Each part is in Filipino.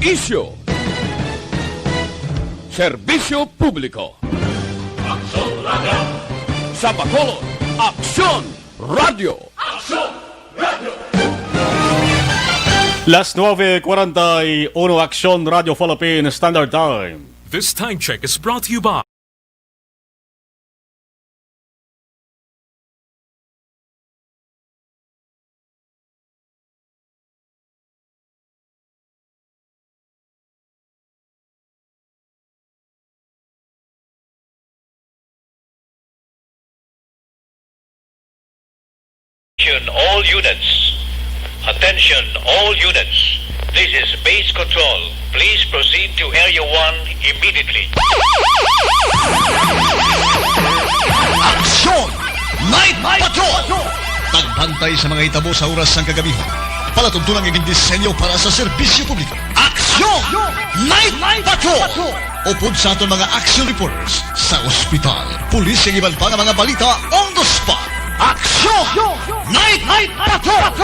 Isyo. Serbisyo publiko. Aksyon Radio! Sa Bacolod, Aksyon Radio. Aksyon Radio! Las 9:41 Aksyon Radio Philippine Standard Time. This time check is brought to you by All units. Attention, all units. This is base control. Please proceed to Area 1 immediately. Aksyon! Night Patrol! Tagbantay sa mga itabo sa oras ng kagabihan. Palatuntunang iging disenyo para sa serbisyo publiko. Aksyon! Night Patrol! Upod sa aton mga action reporters sa ospital, pulis ang iban pa ng mga balita on the spot. Aksyon! Night Patrol!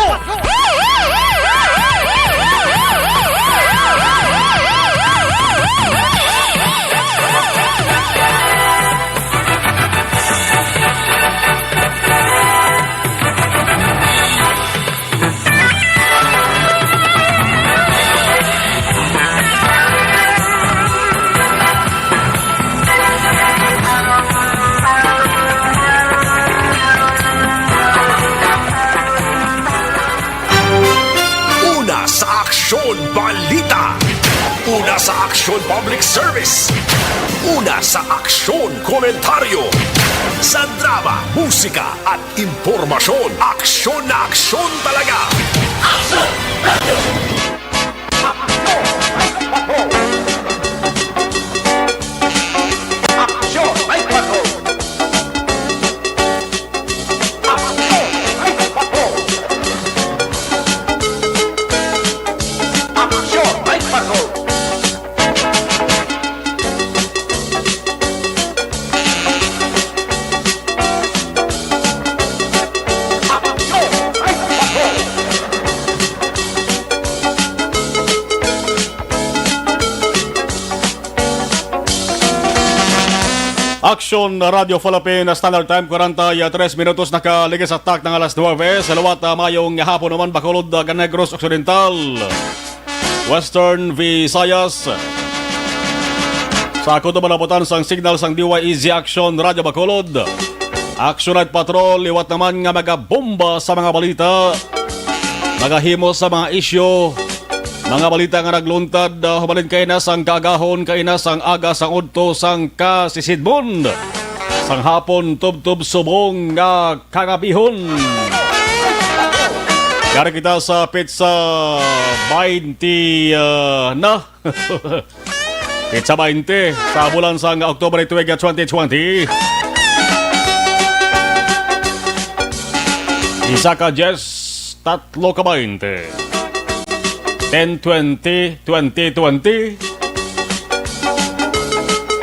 Aksyon Balita. Una sa Aksyon Public Service. Una sa Aksyon Komentaryo. Sa drama, musika at impormasyon. Aksyon na aksyon talaga. Aksyon! Aksyon Radio Philippine Standard Time 43 minutos nakaligas at tak ng alas 9 sa lawat mayong hapon naman Bacolod, Negros Occidental, Western Visayas. Sa kuto malaputan sang signal sang DYEZ Aksyon Radio Bacolod. Aksyon at Patrol liwat naman nga magabomba sa mga balita, magahimo sa mga isyo. Mga balita nga nagluntad, humalin kay na sang kagahon, kay na sang aga, sang udto, sang kasisidmon, sang hapon, tub-tub subong nga kagabihon. Kaya kita sa pizza 20 na. Pizza 20 sa bulan sang Oktober 2020. Isa ka Jess, tatlo ka 20. 10-20, 2020.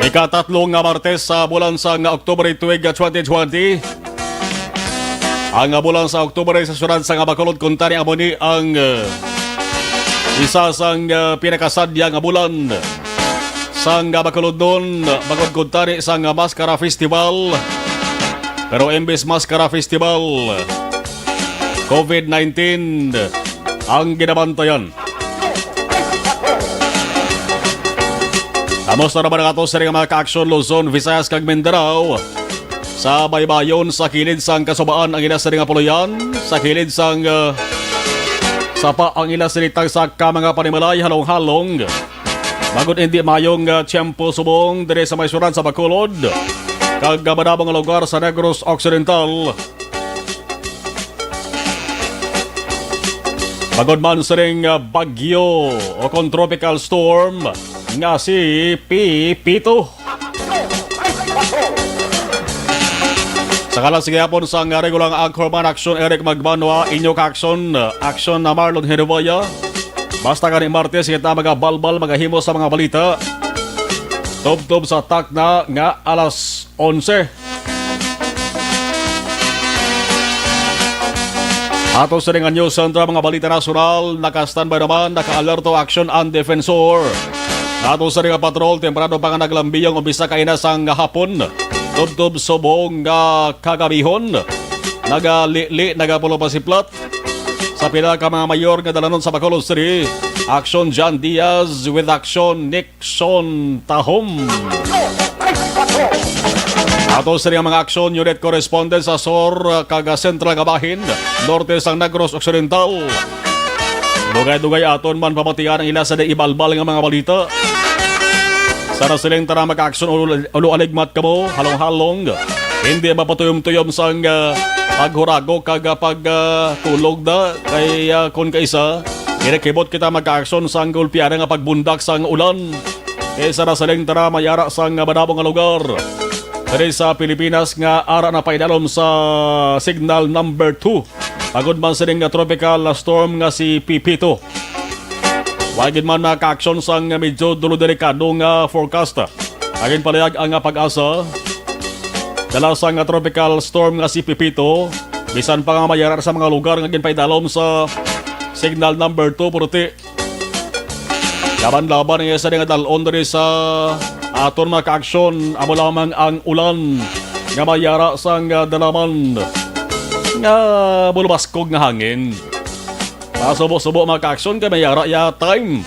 Ikatatlong nga Martes sa bulan sa Oktubre 2020. Ang bulan sa Oktubre sa syudad sa Bacolod kuntani amoni ang isa sang pinakasadya nga bulan sa Bacolod noon, bagod kuntani sa Mascara Festival. Pero imbes Mascara Festival, COVID-19 ang ginabantayan. Amos na naman ang ato sa mga ka-aksyon Luzon, Visayas kag Mindanao. Sa baybayon, sa kilid sang kasubaan ang ila sa nga puluyan. Sa kilid sang sapa ang ila sinitang sa mga panimalay halong-halong. Magod hindi mayong tiyempo subong dire sa may suran sa Bacolod. Kag manabang lugar sa Negros Occidental. Magod man sa ring bagyo o kung tropical storm nga si Pipito. Sa kalang sa regulang Anchorman Action Eric Magbanwa, inyo ka-action, action na Marlon Herevaya. Basta ka ni Martes, kita mga balbal, magahimo sa mga balita. Tub-tub sa tak na nga alas 11. Ato sa ringan news sa mga balita nasyonal, naka-standby naman, naka-alerto action ang defensor. Ato sa ringan patrol, temprano pa nga naglambiyang umbisa kainasang hapon. Tubtub subong nga kagabihon. Nagali-li, nagapulo pa si Plat. Sa pila ka mga mayor nga dalanon sa Bacolod City, action John Diaz with action Nixon Tahom. Ato sa mga action unit correspondent sa SOR kaga Central Gabahin, Norte sang Negros Occidental. Dugay-dugay aton man pamatian ang ila sa ibalbal nga mga balita. Sana siling tara mag-action ulo aligmat kamo, halong-halong. Hindi mapatuyom-tuyom sang paghurago kaga pagtulog da kay kun kaisa. Kinakibot kita mag-action sang gulpiara nga pagbundak sang ulan. Kaya sana siling tara mayara sang badabong nga lugar. Dari sa Pilipinas nga ara na paidalom sa signal number 2. Pagod man sining nga tropical storm nga si Pipito. Wagin man maka-action sang medyo dulo-delikado nga forecast. Agin palayag ang pag-asa. Dala sang tropical storm nga si Pipito. Bisan pa nga mayarar sa mga lugar nga ginpaidalom sa signal number 2 puruti. Laban-laban nga sa nga dalon dari sa aton maka-aksyon, amo lamang ang ulan nga mayara sang dalaman nga bulubaskog nga hangin. Pasubo-subo maka-aksyon kay mayara ya time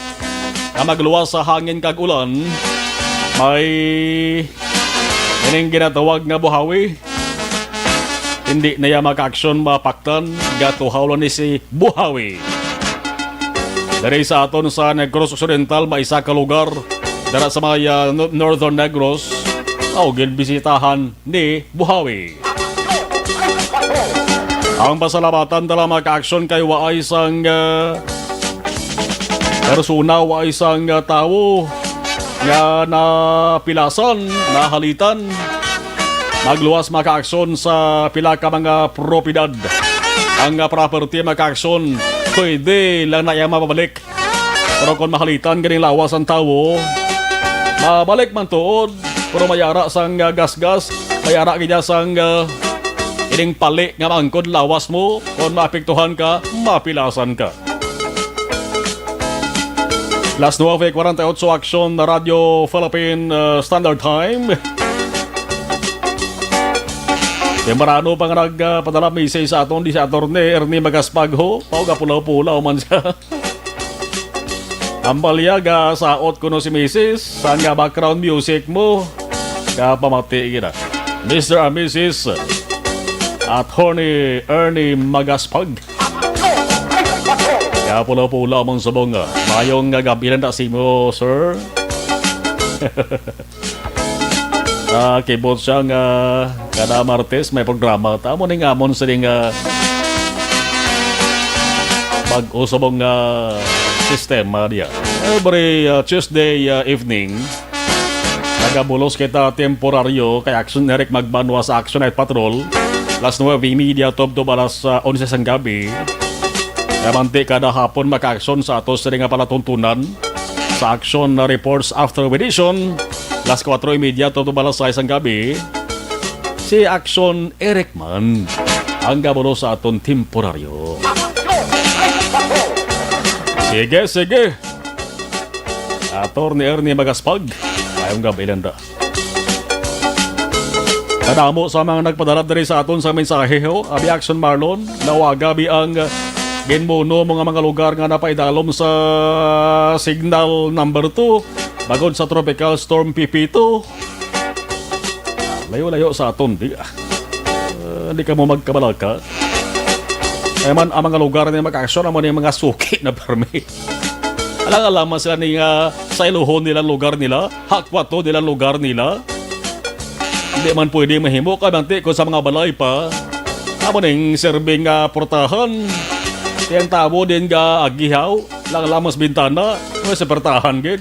nga magluwas sa hangin kag ulan. May ining ginatawag nga buhawi. Hindi na ya maka-aksyon mapaktan gatuhawlan ni si buhawi. Dari sa aton sa Negros Occidental, maisa ka lugar dara sa mga Northern Negros, bisitahan ni Buhawi. Ang pasalamatan dala maka-action kay waay sang persona, waay sang tao nga napilasan, nahalitan. Magluwas maka-action sa pila ka mga propiedad. Ang property maka-action, pwede lang na iya mababalik. Pero kung mahalitan ganing lawas ang tao, mabalik man tuod, pero mayara sang gas-gas, mayara kanya sang ining pali nga mangkod lawas mo, kung maapektuhan ka, mapilasan ka. Last 9:48 action na Radio Philippine Standard Time. Marano pang nagpadala message sa aton di sa Attorney Ernie Magaspagho, pauga pulaw-pulaw man siya. Ang balyaga sa ot ko no si Mrs. Saan nga background music mo? Kapamati kita. Mr. and Mrs. Attorney Ernie Magaspag. Kaya pula-pula mong sabong nga. Mayong gabilan na si mo, sir. Kibot siya nga kada Martes may programa. Tamo ni nga amon sa nga mag-usabong nga sistema niya. Every Tuesday evening, nagabulos kita temporaryo kay Action Eric magbanwa sa Action Night Patrol. Last 9 media top to balas 11 sang gabi. Namanti kada hapon maka-action sa atos sa nga palatuntunan sa Action Reports After Edition. Last 4 media top to balas 6 sang gabi. Si Action Eric man ang gabulos sa aton temporaryo. Sige. Attorney Ernie Magaspag, ayong gabilan da. Kadamo sa mga nagpadala diri sa aton sa mensahe ho, abi Action Marlon, nawagabi ang ginmuno mga lugar nga napaidalom sa signal number 2, bagod sa tropical storm Pipito. Layo-layo sa aton, di ka mo magkabalaka. Eman ang mga lugar na mag-aksyon naman yung mga suki na permit. Alang-alaman sila ni sa iluhon nila lugar nila, hakwato nila lugar nila. Hindi man pwede mahimo kabanti kung sa mga balay pa. Amo ning serving portahan. Yang tabo din ga agihaw, lang-alamas bintana, may sa portahan gid.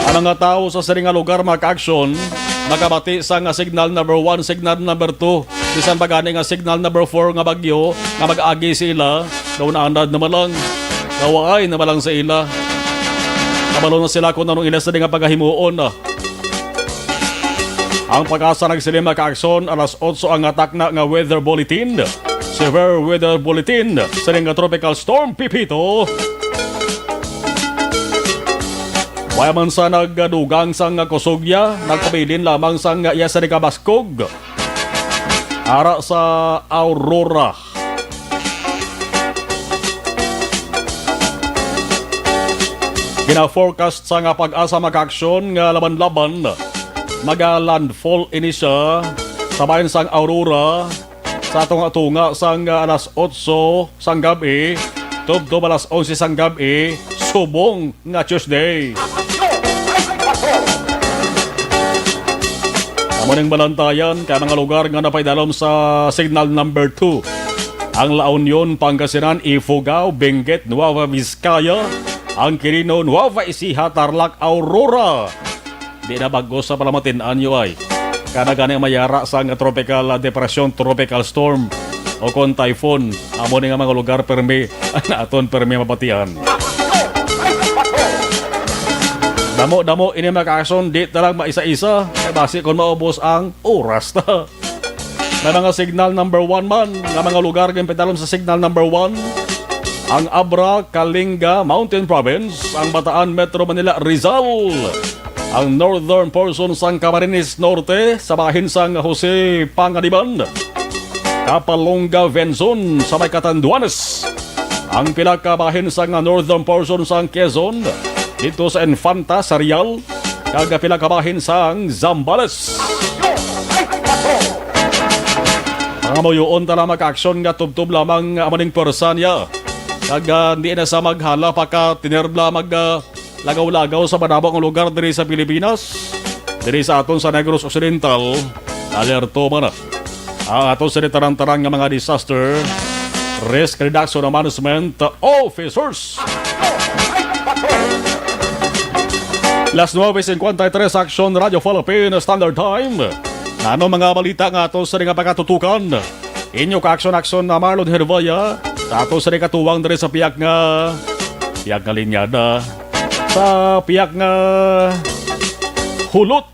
Ang mga tao sa sering lugar mag-aksyon, makabati sa nga signal number 1, signal number 2. Bisan bagani nga signal number 4 nga bagyo, nga mag-agi sila, daw naandad naman lang. Nawaay naman lang sa ila. Kabalo na sila kung anong ila sa nga paghahimuon. Ang Pag-asa nagsilim na kaaksyon alas 8 ang atak na nga weather bulletin. Severe weather bulletin sa nga tropical storm Pipito. Waya man sa nagdugang sang kusugya, nagpabilin lamang sang iya sa nikabaskog. Ara sa Aurora. Kina-forecast sa nga Pag-asa makaaksyon nga laban-laban maga-landfall ini siya sa bayan sang Aurora sa tunga-tunga sang alas 8 sang gabi tubtob alas 11 sang gabi subong nga Tuesday. Amuning balantayan kay mga lugar nga napaidalom sa signal number 2. Ang La Union, Pangasinan, Ifugao, Benguet, Nueva Vizcaya, ang Quirino, Nueva Ecija, Tarlac, Aurora. Di na bago sa palamatin-an nyo ay kana-gani mayara sa nga tropical depression, tropical storm o kon typhoon. Amo nga mga lugar permi na aton permi mapatian. Damo-damo ini makaaksyon di talang maisa-isa kay base kon maubos ang oras ta. May mga signal number 1 man nga mga lugar kay pedalom sa signal number 1. Ang Abra, Kalinga, Mountain Province, ang Bataan, Metro Manila, Rizal. Ang northern portion sang Camarines Norte sa bahin sang Jose Panganiban, Kapalonga, Venzon sa may Catanduanes. Ang pinakabahin sang northern portion sang Quezon dito sa Infanta, Sarial, kaga pinakabahin sang Zambales. Ang amoyoon tala mag-aksyon nga tubtub lamang amaning persa niya. Kaga hindi na sa maghala pa ka tinerbla lagaw-lagaw sa manabang lugar diri sa Pilipinas. Diri sa aton sa Negros Occidental, alerto man na. Ang aton sa tarang-tarang nga mga disaster risk reduction and management officers. Las 9:53 Action Radio Philippines Standard Time. Ano mga balita nga aton sa nga pagkatutukan? Inyo ka-aksyon na Marlon Hervaya. Ato sa katuwang diri sa piyak nga linyada. Sa piyak nga hulot.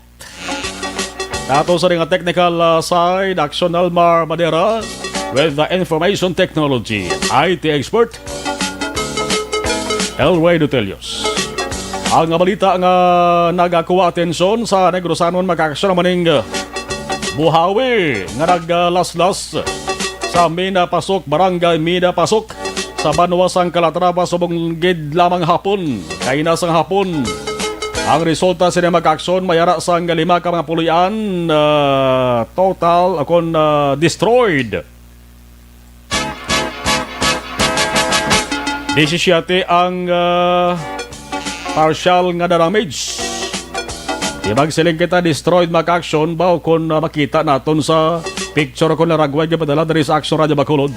Ato sa nga technical side, Action Almar Madera with the information technology IT expert Elway Dutelios. Ang balita nga nagakuha atensyon sa Negrosanon magkakaksyon maning buhawi nga naglaslas sa Mina Pasok, Barangay Mina Pasok sa Banwasang Calatrava subong gid lamang hapon. Kay nasang hapon ang resulta sila mag-aksyon mayara sang 5 ka mga pulian total akon destroyed. 17 ang partial nga damage. Ibang siling kita destroyed mag-aksyon ba kung makita naton sa picture ko na ragway nga padala dari sa Action Radio Bacolod.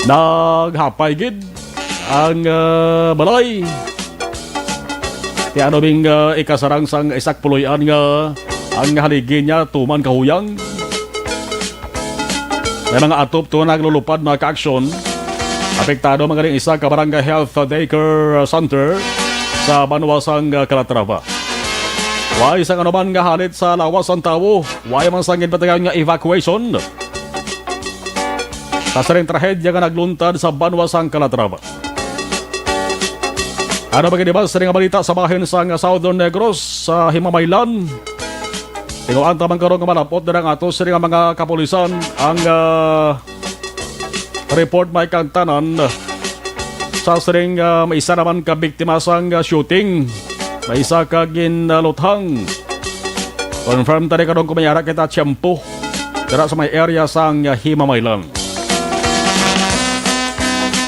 Naghapay gid ang balay. Kaya ano bing ikasarang sang isak puloyan nga ang haligi niya tuman kahuyang. May mga atop to naglulupad mga ka-aksyon. Apektado mga rin isa ka Barangay Health Daycare Center sa Banwasang Calatrava. Way isang anuman nga halit sa lawas ang tao. Way man sangin patagan nga evacuation. Sa rin trahedya nga nagluntad sa Banwasang Calatrava. Ano ba kinibas sa nga balita sa bahin sa Southern Negros sa Himamaylan? Tinguan tamang karong nga malapot na ng ato sa mga kapulisan ang report may kantanan sa sering may isa naman ka biktima sang shooting. May isa ka ginluthang. Confirm tani karong kumayara kita tiyempo dira sa may area sang Himamaylan.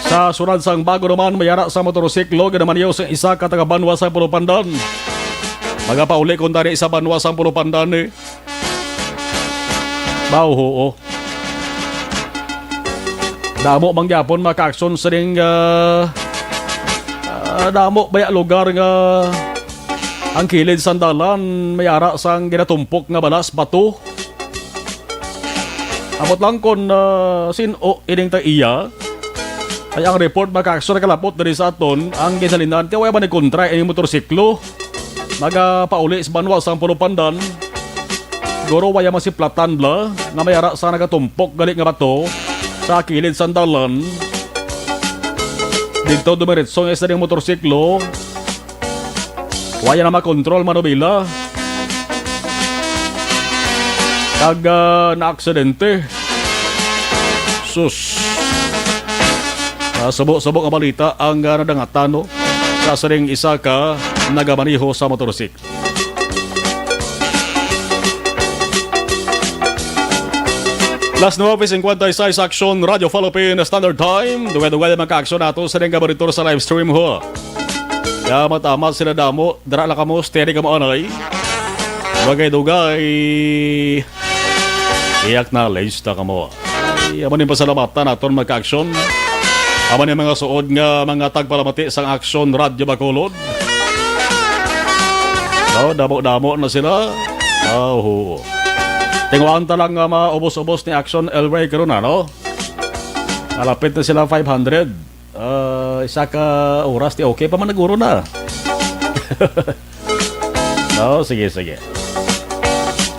Sa sunod sang bago naman mayara sa motorsiklo ganaman yaw sa isa ka taga Banwasang Pulupandan. Magapauli kung tani sa Banwasang Pulupandan eh. Bauho. Damo mangyapon maka-aksyon sa ring damo baya lugar nga ang kilid sandalan may ara sang ginatumpok nga balas bato. Amot lang kon sino ining ta iya Ay ang report makaaksyon na kalapot na sa aton ang ginalinan kaya ba ni kontra ang motorsiklo nagapauli sa banwa sa Pulupandan. Siguro waya man si platan bla nga mayara sa nagatumpok gali nga bato sa kilid sa dalan. Dito dumiretso nga isa ng motorsiklo. Waya na makontrol manubila. Kag na-aksidente. Sus. Sabok-sabok ang balita ang nadangatan no, sa saring isa ka nagamaniho sa motorsiklo. Last 9:56 Aksyon Radio Philippines Standard Time. Duwe-duwe magka-aksyon nato sa ring gabaritor sa live stream ho. Ya matamat sila damo, dara la kamo steady kamo anay. Dugay-dugay. I-acknowledge ta kamo. Amo ni pasalamatan naton magka-aksyon. Amo ni mga suod nga mga tagpalamati sang Aksyon Radio Bacolod. So, damo-damo na sila. Oh. Tinguan talang nga maubos-ubos ni Aksyon El Rey karon na, no? Malapit na sila 500. Isa ka oras, di okay pa man naguro na. No, sige.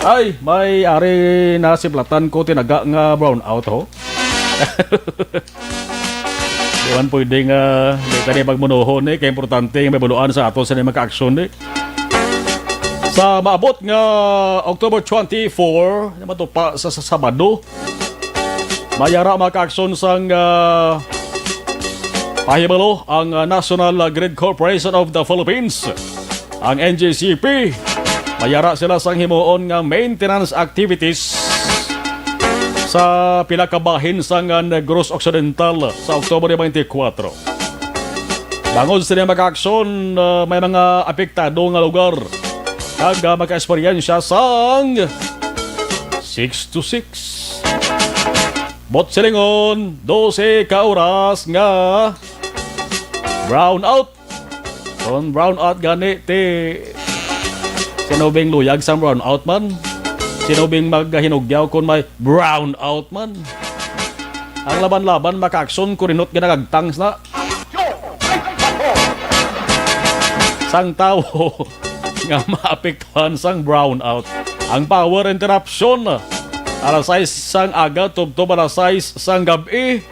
Ay, may ari na si platan ko tinaga nga brown out, ho? Di man pwede nga di ka ni magmunohon, kaya importante yung may buluan sa ato sa ni magka-aksyon, Sa maabot nga October 24, naman to pa sa Sabado, mayara maka-aksyon sang pahibalo ang National Grid Corporation of the Philippines, ang NGCP. Mayara sila sang himuon nga maintenance activities sa pila ka bahin sang Negros Occidental sa October 24. Bangon sila maka-aksyon, may mga apektado nga lugar. Kag maka-esperyensya sang 6 to 6. Bot silingon, 12 ka oras nga brown out. Kung brown out gani, sinubing luyag sang brown out man. Sinubing maghinugyaw kung may brown out man. Ang laban-laban maka-aksyon kurinot ginagagtangs na. Sang tao nga maapektuhan sang brownout. Ang power interruption alas 6 sang aga tubtob alas 6 sang gabi.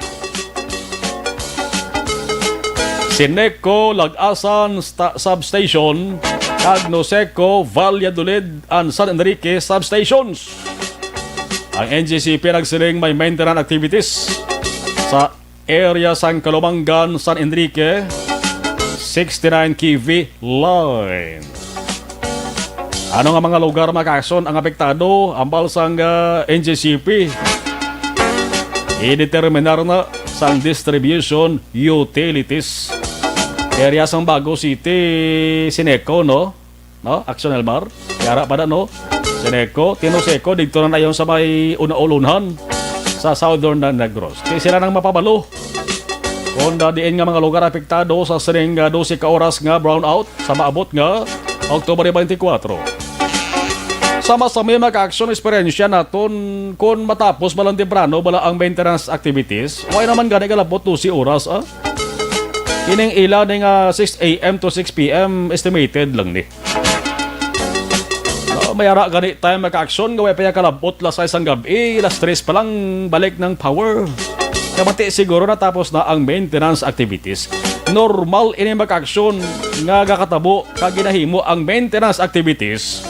Sineco Lagasan Substation kag Noseco Valladolid and San Enrique Substations. Ang NGCP nagsiling may maintenance activities sa area sang Kalumangan, San Enrique 69 kV line. Ano nga mga lugar makason ang apektado ambal sang NGCP? I-determinar na sang distribution utilities. Area sang Bago City, Sineco, no? Action Elmar. Kaya pa na, no? Sineco, Tinoseco, dito na yung sa may una-ulunhan sa Southern Negros. Kaya sila nang mapabalo. Kung diin nga mga lugar apektado sa sining 12 ka oras nga brownout sa maabot nga October 24. Sama-sama maka-action experience naton kung matapos balang temprano bala ang maintenance activities. Why naman gani kalapot 12 oras, Kining ila ning 6 AM to 6 PM estimated lang ni. Mayara gani tayo maka-action gaway pa kalapot las 6 ang gabi, las 3 pa lang balik ng power. Kamati siguro natapos na ang maintenance activities. Normal ini maka-action nga gakatabo kag ginahimo ang maintenance activities.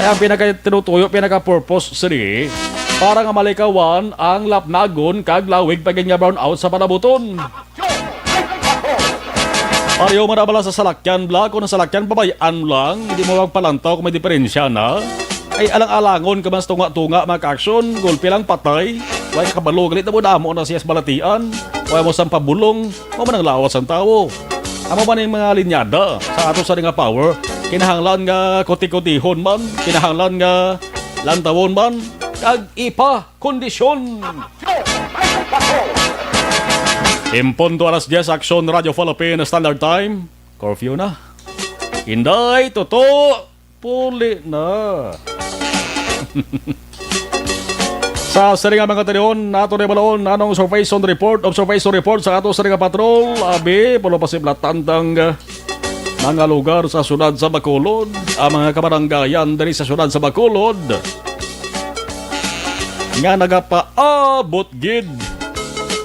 Kaya pinaka-tinutuyo, pinaka-purpose siri para nga malikawan ang lapnagon kag lawig pagin nga brownout sa panabuton. Pareho manabala sa salakyan bla, kung sa salakyan pabayaan lang, hindi mo magpalantaw kung may diferensya na, ay alang-alangon ka mas tunga-tunga maka-action, gulpi lang patay, wala kabalo, galit na mo damo na siyas balatian, wala mo sang pabulong, mo man ang lawas ang tao. Amo man yung mga linyada sa ato sa nga power, kinahanglan nga kuti-kutihon man, kinahanglan nga lantawon man, kag ipa kondisyon. Impunto alas 10 Aksyon Radio Philippines Standard Time. Curfew na. Inday, totoo. Puli na. Sa sering mga tanion, nato na balaon anong observation report sa ato sering patrol, abi, pulo pasibla tandang mga lugar sa syudad sa Bacolod, ang mga kabaranggayan diri sa syudad sa Bacolod, nga nagapaabot gid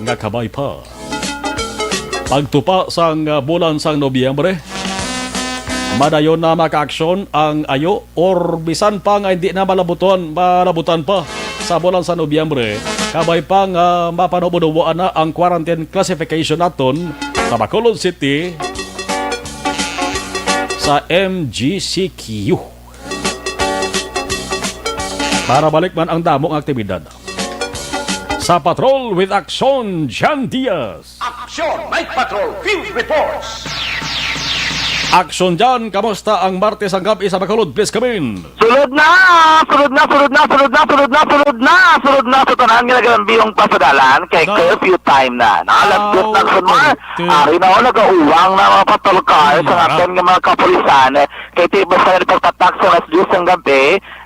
nga kabay pa. Pagtupa sang bulan sang Nobyembre, madayon na maka-aksyon ang ayo or bisan pa nga hindi na malabutan pa sa bulan sa Nobyembre, kabay pa nga mapanubunuwaan na ang quarantine classification naton sa Bacolod City sa MGCQ. Para balik man ang damong aktibidad. Sa Patrol with Action, Jan Diaz. Aksyon Night Patrol Field Reports. Action dyan, kamusta ang Martes ang gabi sa Bacolod? Please come in. Sulod na sa tanan nga nagambiyong pasadalan kay curfew time na. Nakalagdot na sa mga ari na ako nag-uwang na mga patolkar sa aton nga mga kapulisan kay tibas na nagpagtatak sa alas 10 ng gabi.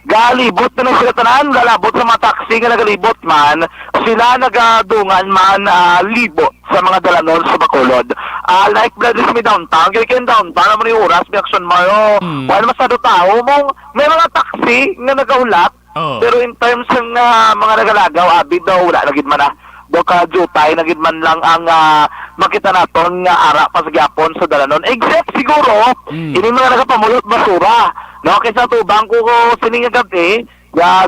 Galibot na sila tanan, galabot sa mga taxi nga nagalibot man, sila nagadungan man libot sa mga dalanon sa Bacolod. Like Blood is me downtown, kaya downtown naman yung oras, may action mayo. Wala masyado tao mong, may mga taxi nga nagaulat, pero in terms ng mga nagalagaw, abid daw, wala nagid man na. Doka jutay, nagid man lang ang makita naton nga ara pa sa gyapon sa dalanon. Except siguro, ini mga nagapamulot basura. No, kaysa tubang ko sining gabi,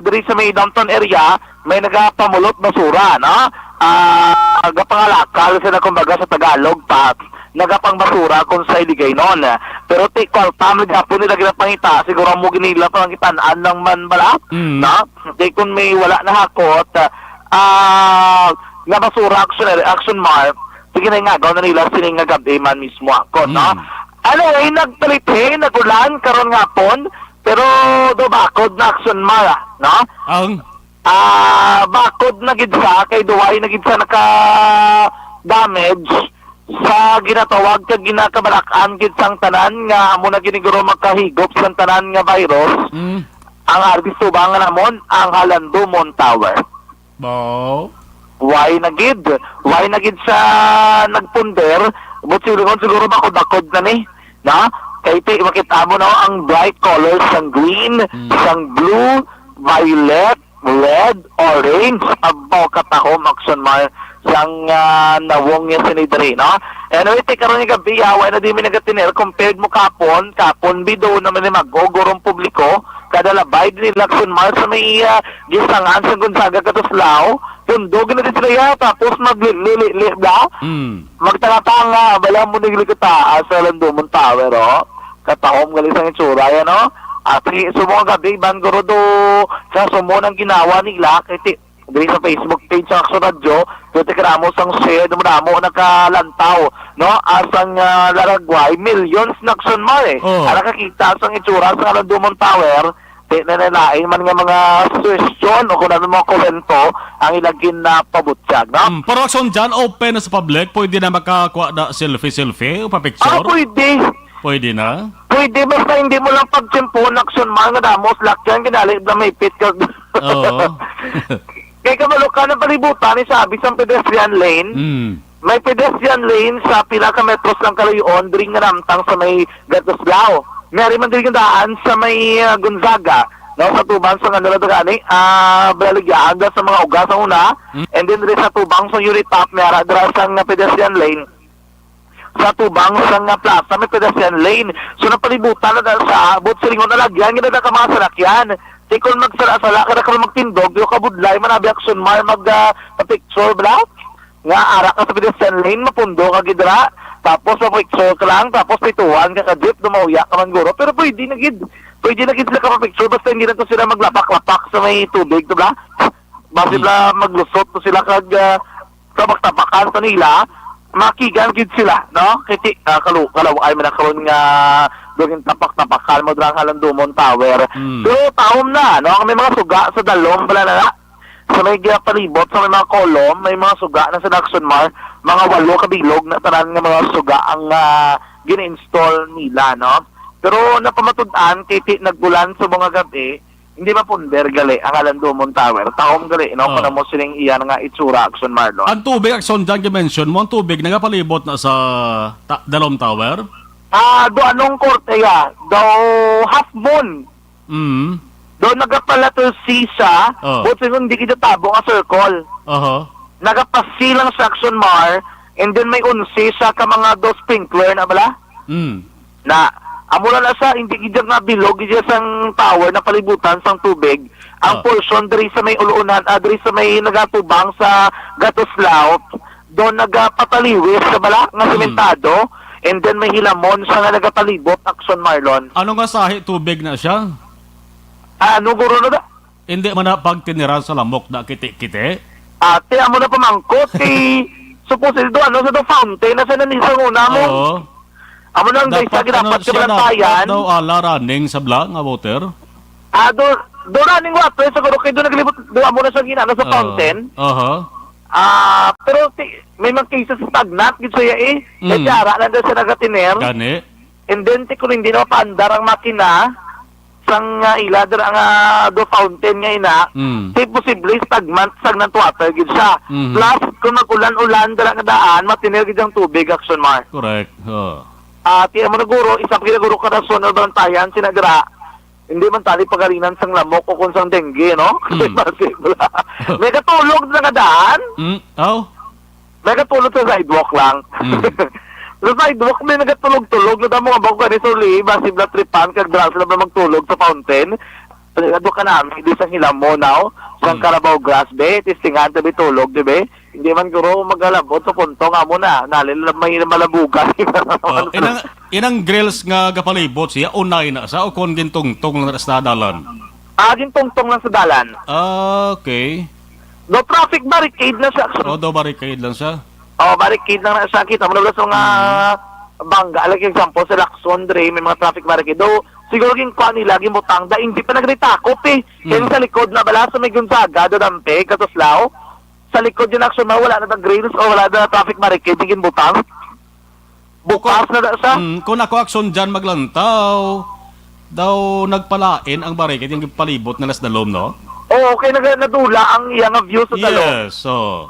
diri sa may downtown area, may nagapamulot basura, no? Gapangalakal sila kumbaga sa Tagalog pa, nagapang basura kung sa iligay nun. Pero tikol, tamid hapon nila ginapangita, siguro mo ginila pang kitanaan ng man bala, no? Kung may wala na hakot, na basura action mark, sige na nga, gawin na nila sining gabi man mismo ako, no? Anyway, nagtalite, nagulan, karon nga pon, pero do bakod na action mara, no? Ang? Bakod na gid sa, kay duway na gid sa naka-damage sa ginatawag kag ginakabalakan gid sang tanan nga amo na giniguro makahigop sang tanan nga virus. Ang arbisto ba nga namon ang Halandumon Tower. Why na gid sa nagpunder, but siguro bakod na ni. Na, kay makita mo na ang bright colors ng green, sang blue, violet, red, orange, abaw katahom action mar sang nawong yung sinidri, no? Anyway, karon nga gabi, away na di mi nagatiner compared mo kapon bido naman ni magogorong publiko, kada labay din action mar sa may gisangan sa Gonzaga Katuslao, pundog na din sila tapos maglili ba? Magtangatanga, bala mo nigli kita sa Halandumon Tower, oh. Katahom galing sa itsura, yan, no? At sumong gabi, bangoro do sa sumunang ginawa nila, kaya dili sa Facebook page sa Action Radio, doon tikaramos ang share, dumudamo nakalantaw, no? Asang laragway, millions na action mar, eh. Nakakita sa itsura sa Halandumon Tower, nananain man nga mga suggestion o kung ano mga komento ang ilagin na pabutyag, no? Pero action dyan, open na sa public, pwede na makakuha na selfie o pa-picture? Pwede. Pwede na? Pwede, basta hindi mo lang pag-timpon action mga damos, lakyan, ginali, na may pit ka. Oo. Kaya kamalo ka ng palibutan, sabi sa pedestrian lane, may pedestrian lane sa pila ka metros lang kalayon, dring ramtang sa may Gatuslao. Meron man din daan sa may Gonzaga, no, sa tubang sa kanila dagani, baligyan sa mga ugas sa una, and then rin sa tubang sa Unitop, may aradra sang pedestrian lane. Sa tubang sa plaza, may pedestrian lane. So, napalibutan na dahil sa abot silingon na lagyan, ginada ka mga salakyan. Tikon magsala-sala, kada ka magtindog, yung kabudlay, manabi action mar, mag-picture, bla? Nga, ara ka sa pedestrian lane, mapundo ka gidra. Tapos mapicture ka lang, tapos pituan ka ka-jeep, dumauya ka man guro. Pero pwede na gid sila ka-picture, basta hindi na to sila maglapak-lapak sa may tubig, diba? Basta sila maglusot to sila kabak-tapakan sa nila, makigan gid sila, no? Kiti, kalaway man karon nga doon tapak-tapakan mo drang Halandumon Tower. So, taom na, no? May mga suga sa dalom, bala na sa may palibot, sa may mga kolom, may mga suga na sa action mar, mga 8 kabilog na tanan nga mga suga ang gina-install nila, no? Pero napamatud-an, titi nagbulan sa mga gabi, hindi ba punder gali ang alan Dumon Tower. Taom gali, no? Oh. Kung mo siling iyan nga itsura, Action Marlon. Ang tubig, Akson, dyan mention mo, ang tubig nagapalibot na sa Dalom Tower? Do anong korte ya? Do half moon. Mm. Do nagapala to sisa, Oh. buti kung hindi kita tabo nga circle. Aha. Nagapasilang sa Action Mar, and then may unsi sa ka mga do sprinkler na bala? Mm. Na amo na sa hindi gid nga bilog gid sang tower na palibutan sang tubig. Ang portion diri sa may ulunan, diri sa may nagatubang sa Gatoslao, do nagapataliwis sa bala nga sementado, and then may hilamon sa nga nagapalibot, Action Marlon. Ano nga sahi tubig na siya? Ano guro na da? Hindi man na pagtiniran sa lamok na kiti-kiti? Ate, amo na pamangkot supposedly do ano sa do fountain na sa nanisang una mo. Oo. Amo nang guys sa ginapat ka bantayan. daw ala running sa bla nga water? Do running water siguro kay do naglibot do amo na sa ginano sa fountain. Aha. Pero may mga cases stagnant gid siya Kaya tiara lang daw sa nagatiner. Gani? And then kung hindi na paandar ang makina sang iladar ang do fountain nga ina, posible stagnant water gid siya. Plus kung nag-ulan-ulan dala nga daan, matinir gid ang tubig, Action Mar. Correct. Ti amo na guro, isa pa guro ka rason na bantayan sinadra. Hindi man tali pagalinan sang lamok o kung sang dengue, no? Possible. May katulog na nga daan. Oh. May katulog sa sidewalk lang. Sa sidewalk may nagatulog-tulog na damo nga bago ka ni Suli, basibla tripan, kag dras na ba magtulog sa fountain. Pagkado ka namin, di sa hilam mo now, sa Carabao Grass, be, tistingan, tabi tulog, di be? Hindi man guro magalabot sa punto nga mo na, nalilam may malabugan. Inang grills nga gapalibot siya, unay na sa o kon gintungtong na sa dalan? Gintungtong lang sa dalan. Okay. No traffic barricade na siya. O, do barricade lang siya? Barricade lang na siya. Kita mo na sa mga bangga. Like example, sa Lacson, Dre, may mga traffic barricade. Do, siguro yung kuha nila, gimutang, da hindi pa nagritakop Kaya sa likod na bala sa may Gonzaga, do Dampe, Katoslao, sa likod yung Action Mar, wala na ng grills o wala na traffic barricade, yung butang. Bukas na siya. Kung ako Akson dyan maglantaw, daw nagpalain ang barricade, yung palibot na las dalom, no? Oo, kaya nadula ang iyang view sa dalo. Yes, so...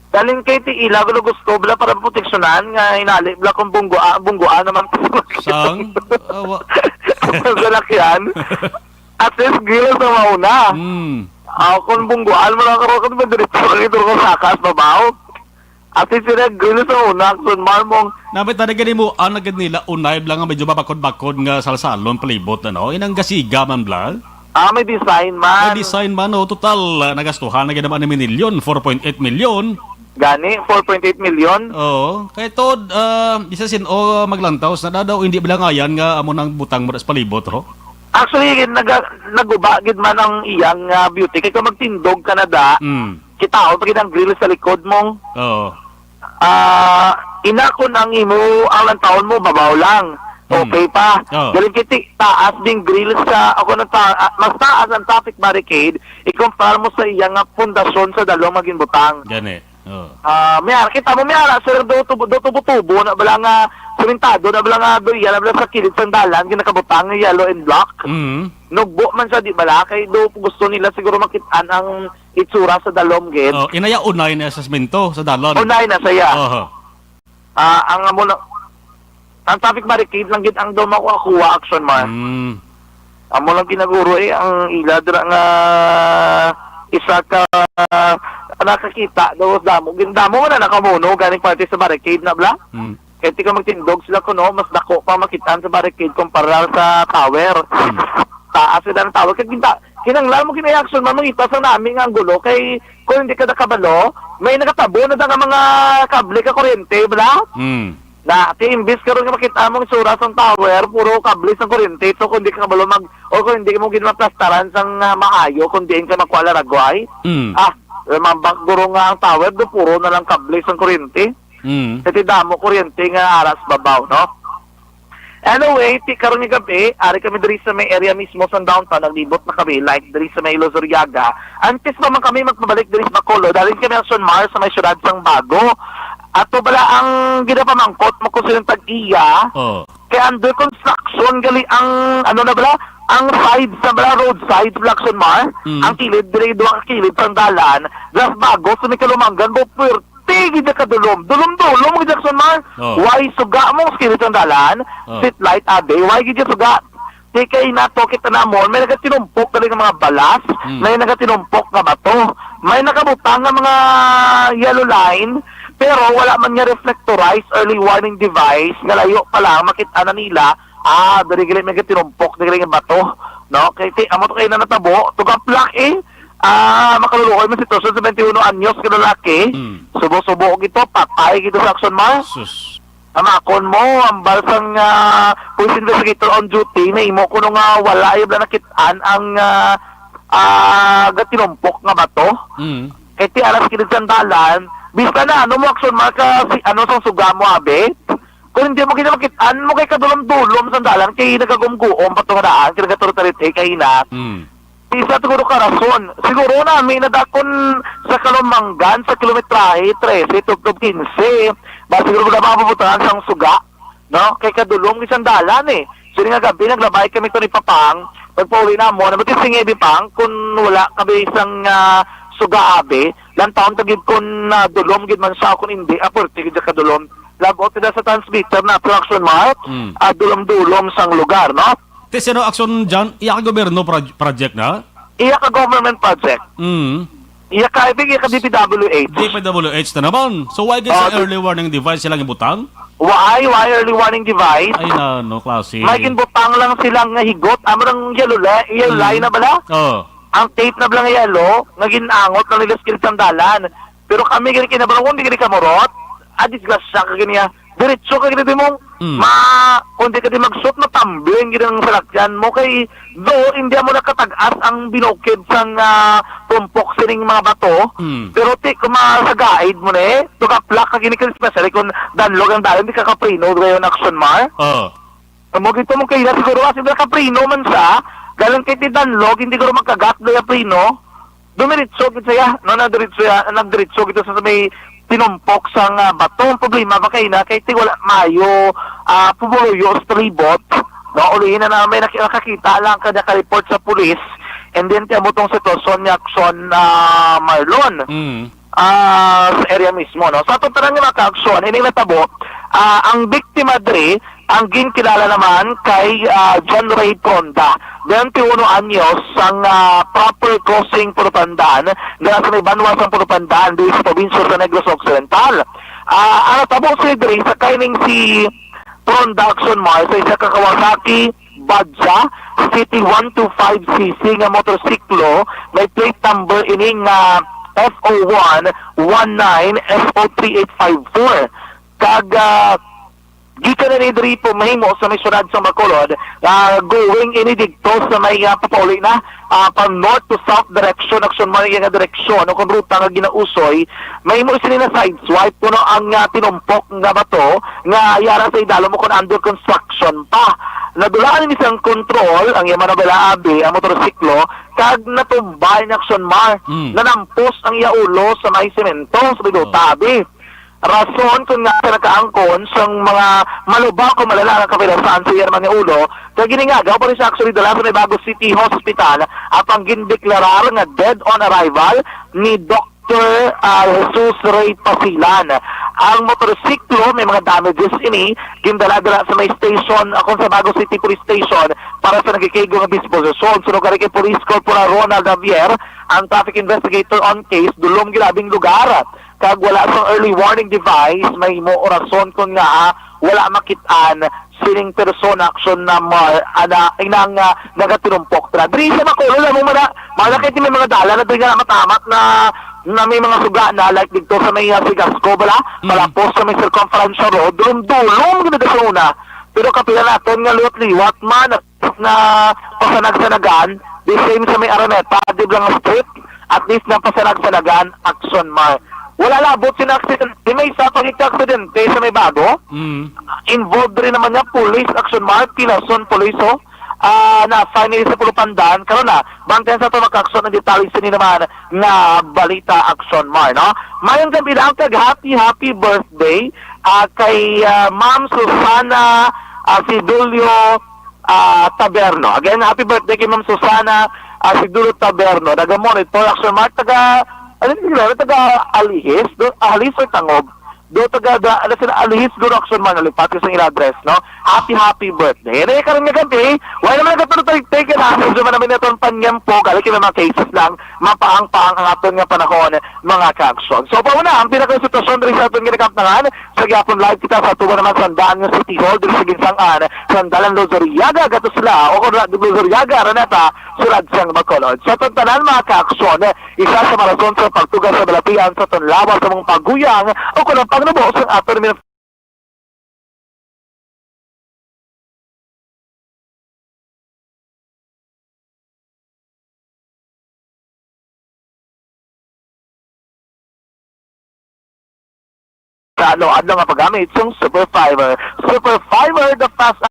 Daling kay Tiila, gusto bala para proteksyonan nga inali bala kung bungguan naman. Sang? Sa lakyan. At least grill sa mauna. Kung bungguan mo lang karoon, kung diretso ko sakas, babaw. At least sila grill sa una, kung marmong. Nabit na gani mo, ang nagad nila, unay lang nga medyo babakod-bakod nga salsalon, palibot na no? Inang gasiga man blang? May design man. May design man, no? Total, nagastuhan na ganaman ng milyon, 4.8 milyon. Gani, 4.8 million. Oo. Kaya to, isa sin o maglantaw, na daw hindi bilang ayan nga amo nang butang mo sa palibot, ro? Actually, nagubagid man ang iyang beauty. Kaya kung magtindog ka na da, kita ako pag ang grill sa likod mong. Oo. Ina ko nang imo, ang taon mo, babaw lang. Okay pa. Galing kiti, taas ding grill sa, ako mas taas ang traffic barricade, ikumpara mo sa iyang pundasyon sa dalawang maging butang. Gani. Mayara, kita mo mayara, sir, do tubo na bala nga, sementado, na bala nga, do yan, na bala sa kilid ng dalan, ginakabutang, yellow and black. Nugbo man siya, di bala, kay do gusto nila siguro makitaan ang itsura sa dalom, gid. Inaya unay na sa semento, sa dalon. Unay na saya. Ang traffic barricade lang gid ang daw makuha Action Mar. Amo lang ginaguro ang iladra nga isa ka nakakita daw damo. Gindamo man na nakamuno ganing parte sa barricade na bla. Kaya di ka magtindog sila kuno, mas dako pa makitaan sa barricade kumpara sa tower. Taas sila ng tower. Kaya kinanglan mo Action Mar, mangita sa namin nga ang gulo. Kay kung hindi ka nakabalo, may nakatabo na nga mga kable ka kuryente, bla. Imbis karon nga makita mo sura sa tower, puro kable sa kuryente. So kung di ka kabalo o kung hindi mo ginamaplastaran sang maayo, kung diin ka makuha laragway. Mambaguro nga ang tower, do puro na lang kable sa kuryente. Kasi damo kuryente nga aras babaw, no? Anyway, karon nga gabi, ari kami diri sa may area mismo sa downtown, naglibot na kami, like diri sa may Lozuriaga. Antes pa man kami magpabalik diri sa Bacolod, dali kami ang Action Mar sa may syudad sang Bago. Ato bala ang ginapamangkot mo kung silang tag-iya. Kaya under construction gali ang ano na bala ang side sa mga roadside Lacson Mar, ang kilid, dire doon ang kilid sa dalan, das bago, sumikalumanggan, bo puwerte, gid kadulom, dulom, gid Lacson Mar, Oh. why suga mo, kilid sa dalan, street light abe, why gid suga, kay nato kita namon, may nagatinumpok na mga balas, may nagatinumpok na bato, may nakabutang nga mga yellow line, pero wala man nga reflectorized early warning device, nga layo pa lang, makita na nila, dari gali may tinumpok, dari gali nga bato, no? Kaya amo to kayo na natabo, tugaplak makalulukoy man sitwasyon sa 21 anyos ka lalaki, subo-subo ito, patay ito sa Lacson Mar. Sus. Amakon mo, ang balsang police investigator on duty, na imo ko nung wala yung nakitaan ang tinumpok nga bato. Kaya ti alas kinid sandalan, bisa na, ano mo Lacson Mar ka, ano sang suga mo, abe? Kung hindi mo kinamakitaan mo kay kadulom-dulom sandalan, kay nagagumguom patungadaan, kay nagaturutarit kay na. Isa siguro ka rason. Siguro na, may nadakon sa Kalumanggan, sa kilometrahe 13, tugtog 15, ba siguro na makapupuntahan sang suga, no? Kay kadulom kay sandalan eh. So nga gabi, naglabay kami ito ni Papang, pagpauli na mo, nabuti singi Pang, kung wala kami isang suga abe, lang taon tagid kung dulom gid man siya, kung hindi, apurti gid sa kadulom. Labot na sa transmitter na Lacson Mar, dulom-dulom sang lugar, no? Te sino aksyon dyan? Iya ka gobyerno project na? Iya ka government project. Iya ka, iya ka DPWH. DPWH na naman. So why sa early warning device silang ibutang? Why early warning device? Ay na, no, klase. May ginbutang lang silang higot. Amrang yellow line na bala? Oh. Ang tape na bala nga yellow, nga ginangot na nila skill sandalan. Pero kami gini kinabarang, hindi gini kamurot. Disgrasya ka ganiya. Diretso ka gini mo. Kung di ka di magsuot na tambling gini ng salakyan mo, kay do, hindi mo nakatag-as ang binukid sang tumpok sining mga bato. Pero kung sa guide mo na tukaplak ka gini ka, especially kung danlog ang dahil, hindi ka kaprino, ngayon Lacson Mar. Mo gito mo kayo na siguro, kasi kaprino man siya, galang kay ti danlog, hindi ko magkagat na kaprino, dumiritso gito siya, no, nagdiritso gito sa may tinumpok sang bato. Ang problema ba kayo na kay wala mayo pumuluyo sa tribot, no, ulihin na may nakakita lang kanya ka-report sa pulis, and then tiyan mo tong sitwasyon ni Aksyon Marlon sa area mismo, no. Sa itong tarang nga ka-aksyon, hindi natabo, ang biktima dre, ang ginkilala naman kay John Ray Pronda, 21 anyos, ang proper crossing Purupandaan, na sa may banwas ang Purupandaan, doon sa probinsya sa Negros Occidental. Ang natabo si dre, sa kaining si Pronda Lacson Mar, sa isa Kawasaki Badja, City 125cc nga motorsiklo, may plate number ining FO1 19 FO3854. Kag gikan na ni diri po mahimo sa may syudad sa Bacolod, going ini dito sa may papauli na from north to south direction, Lacson Mar nga direksyon, o kung ruta nga ginausoy, mahimo sila na side swipe kuno ang tinumpok nga bato nga yara sa idalo mo kung under construction pa. Nadulaan ni isang control ang yaman na balaabi ang motorsiklo, kag natumbay ni Lacson Mar, nanampos ang iaulo sa may semento sa bidutabi. Rason kung nga nakaangkon sa mga malubaw kung malala ang kapilasan sa Yerman ni Ulo, kaya giningagaw pa rin siya actually dala sa may Bago City Hospital at ang gindeklarar nga dead on arrival ni Dr. Jesus Ray Pasilan. Ang motorsiklo may mga damages ini, gindala-dala sa may station, akong sa Bago City Police Station para sa nagkikigong disposisyon. Sunod ka rin kay Police Corporal Ronald Javier, ang traffic investigator on case, dulong gilabing lugar. Kag wala sa early warning device, may mo orason kung nga wala makitaan sining persona action na inang nagatinumpok tra. Diri sa Bacolod na mo malakit may mga dala na diri nga matamat na may mga suga na like dito sa may Sigasco bala, malapos sa may circumferential road, dulong gina sa una. Pero kapila naton nga liwat man na pasanag-sanagan, the same sa may Araneta, di lang street, at least na pasanag-sanagan, Lacson Mar. Wala labot sin accident. May isa pang aksidente sa may Bago. Involved rin naman niya police, Lacson Mar, Pilason, police, na finally sa Pulupandaan. Karoon na, bantayan sa ito mag-aksyon ng detalye sini naman na balita Lacson Mar, no? Mayang gabi lang kag happy birthday kay Ma'am Susana Fidulio Taberno. Again, happy birthday kay Ma'am Susana Sigdulot Taberno. Naga-monitor Action Mark, taga Alihis, Alihis or Tangob. Do taga Alihis do Action Mark, nalipat ko sa ila-address, no? Happy birthday. Ano ka rin nga gabi? Wala naman nagkatulog take na. Medyo man namin itong panyampo. Kala kami mga cases lang. Mapaang-paang ang aton nga panahon, mga ka-action. So, pauna, ang pinaka-sitwasyon rin sa aton ginakamtangan. Sa Gapon Live kita sa tuwa naman sandaan ng City Hall. Dito sa Ginsangan. Sandalan Luzuriaga. Gato sila. O kung Luzuriaga, Raneta, Surad siyang Bacolod. Sa tantanan, mga ka-action, isa sa marason sa pagtugas sa balapian sa tonlawa sa mga paguyang o kung ang pagnabuos ng aton namin sa ano nga paggamit yung Super Fiber, the fast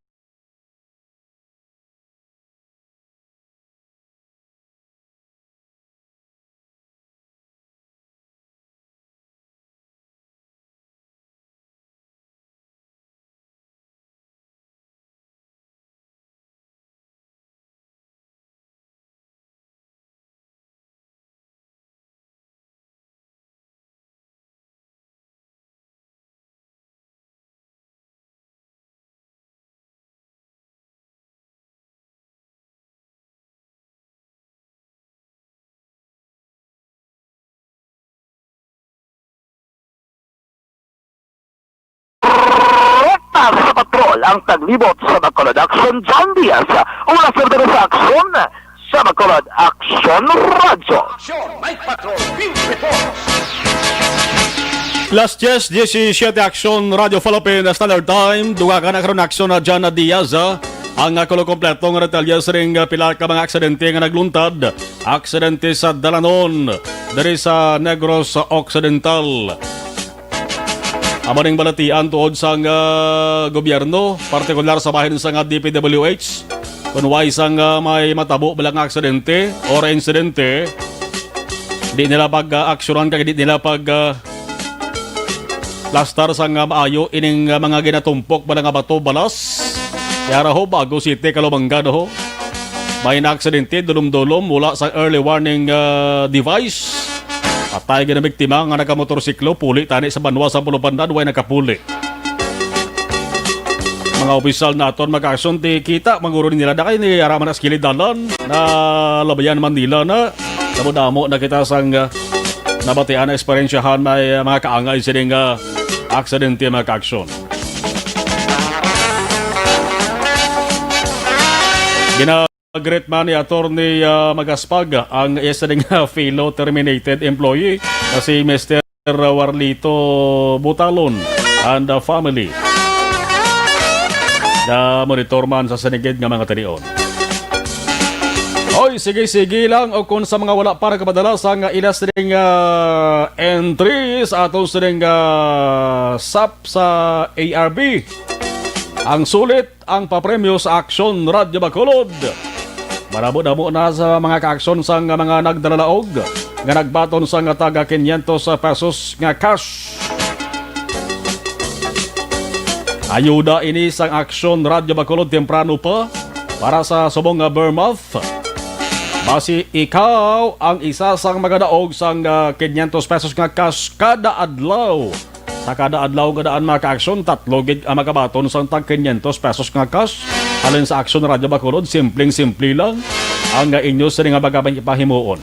sa patrol ang taglibot sa Bacolod Action John Diaz. Una sa aksyon sa Bacolod Action Radio. Action Night Patrol Field Reports. Last yes, 17 Action Radio Philippine Standard Time. Duga ka na karon aksyon na Jana Diaz. Ang kulo kompletong retalyas ring pilar ka mga aksidente nga nagluntad. Aksidente sa Dalanon, diri sa Negros Occidental. Amaning balatian tuod sa gobyerno, partikular sa bahin sa DPWH. Kunway sang may matabo balang aksidente or insidente, di nila pag-aksyonan kag di nila lastar sang maayo ining mga ginatumpok balang bato balas. Yara ho bago City Calabanga ho. May na-aksidente dulom-dulom mula sa early warning device. Patay gina biktima nga nakamotorsiklo puli tani sa banwa sa Pulupandan way nakapuli. Mga opisyal naton mag-aksyon ti kita manguro nila da kay ni araman as kilidalan na labayan Manila na damo-damo na kita sang nabatian na eksperyensyahan may mga kaangay sining aksidente mga aksyon. Great man ni Attorney Magaspag ang isa ding fellow terminated employee na si Mr. Warlito Butalon and the family. Na monitor man sa sanigid nga mga tanion. Oy, sige lang o kung sa mga wala para kapadalas ang ilas ding entries ato sa ding SAP sa ARB. Ang sulit ang papremyo sa Action Radio Bacolod. Marabo-damo na sa mga ka-aksyon sa mga nagdalalaog nga nagbaton sa nga taga 500 pesos nga cash. Ayuda ini sang Action Radio Bacolod temprano pa para sa subong nga Burmouth. Basi ikaw ang isa sang magadaog sang 500 pesos nga cash kada adlaw. Sa kada adlaw gadaan mga ka-aksyon, 3 gig ang magabaton sa tag 500 pesos nga cash. Alin sa Action Radio Bacolod, simpleng-simple lang ang inyo sa nga bagabang ipahimuon.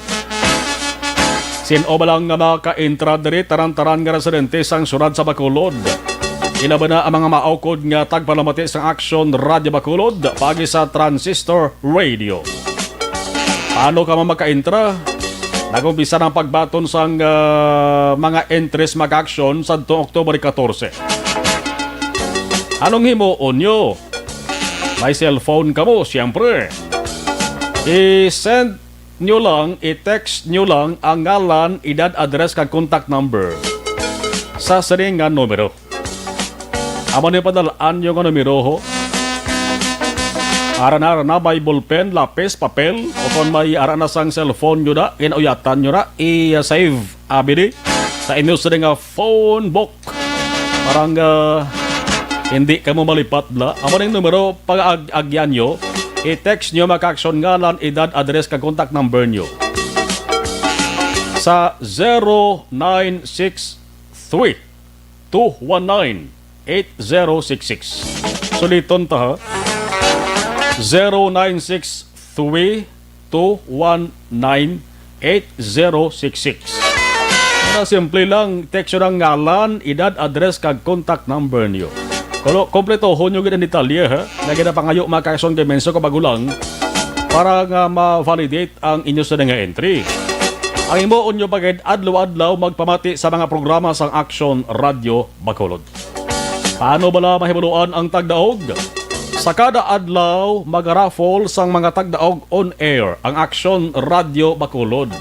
Sino ba lang nga maka-intra diri taran-taran nga residente sang surad sa Bacolod. Ilaba na ang mga maukod nga tagpalamati sa Action Radio Bacolod pagi sa Transistor Radio. Paano ka maka-intra? Nag-umpisa ng pagbaton sa mga entries mag-action sa October 14. Anong himuon nyo? May cellphone ka mo, siyempre. I-send nyo lang, i-text nyo lang ang ngalan, edad, address, kag contact number sa saringan numero. Amo ni padalaan nyo nga numero ho. Ara-ara na may ballpen, lapis, papel, o kung may ara na sang cellphone nyo na, inuyatan nyo na, i-save abidi sa inyo sa nga phone book. Parang hindi ka mo malipat bla. Amo ning numero pag-agyan nyo, i-text nyo maka-action ngalan, edad, address, kag contact number nyo. Sa 0963-219-8066. Suliton ta ha. 0963-219-8066. Na simple lang, text nyo ng ngalan, edad, address, kag contact number nyo. Kalo kompleto ho nyo gina detalye ha, na ginapangayo maka-action kay menso kabagulang para nga ma-validate ang inyo sa nga entry. Ang imo unyo pagid adlaw-adlaw magpamati sa mga programa sang Action Radio Bacolod. Paano bala mahibaluan ang tagdaog? Sa kada adlaw mag-raffle sang mga tagdaog on air ang Action Radio Bacolod.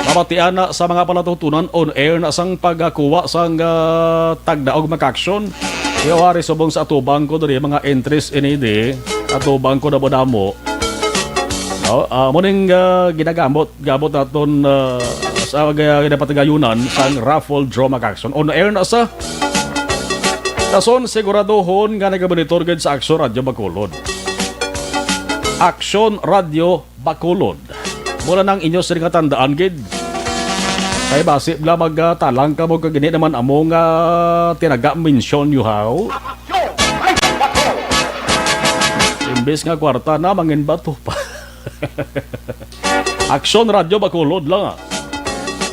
Mamatian na sa mga palatutunan on air na sang pagkakuha sang tagdaog maka-action. Iwari subong sa atubang ko diri mga entries inidi atubang ko na bodamo. Muning ginagamot naton sa ginapatigayunan sang raffle draw maka-action on air na sa dason siguraduhon nga nagabonitor gid sa Action Radio Bacolod. Action Radio Bacolod. Mula nang inyo sila nga tandaan gid. Kaya basi bla magtalang ka mo kagini naman among tinaga mention you how. Imbes nga kwarta na mangin bato pa. Action Radio Bacolod lang.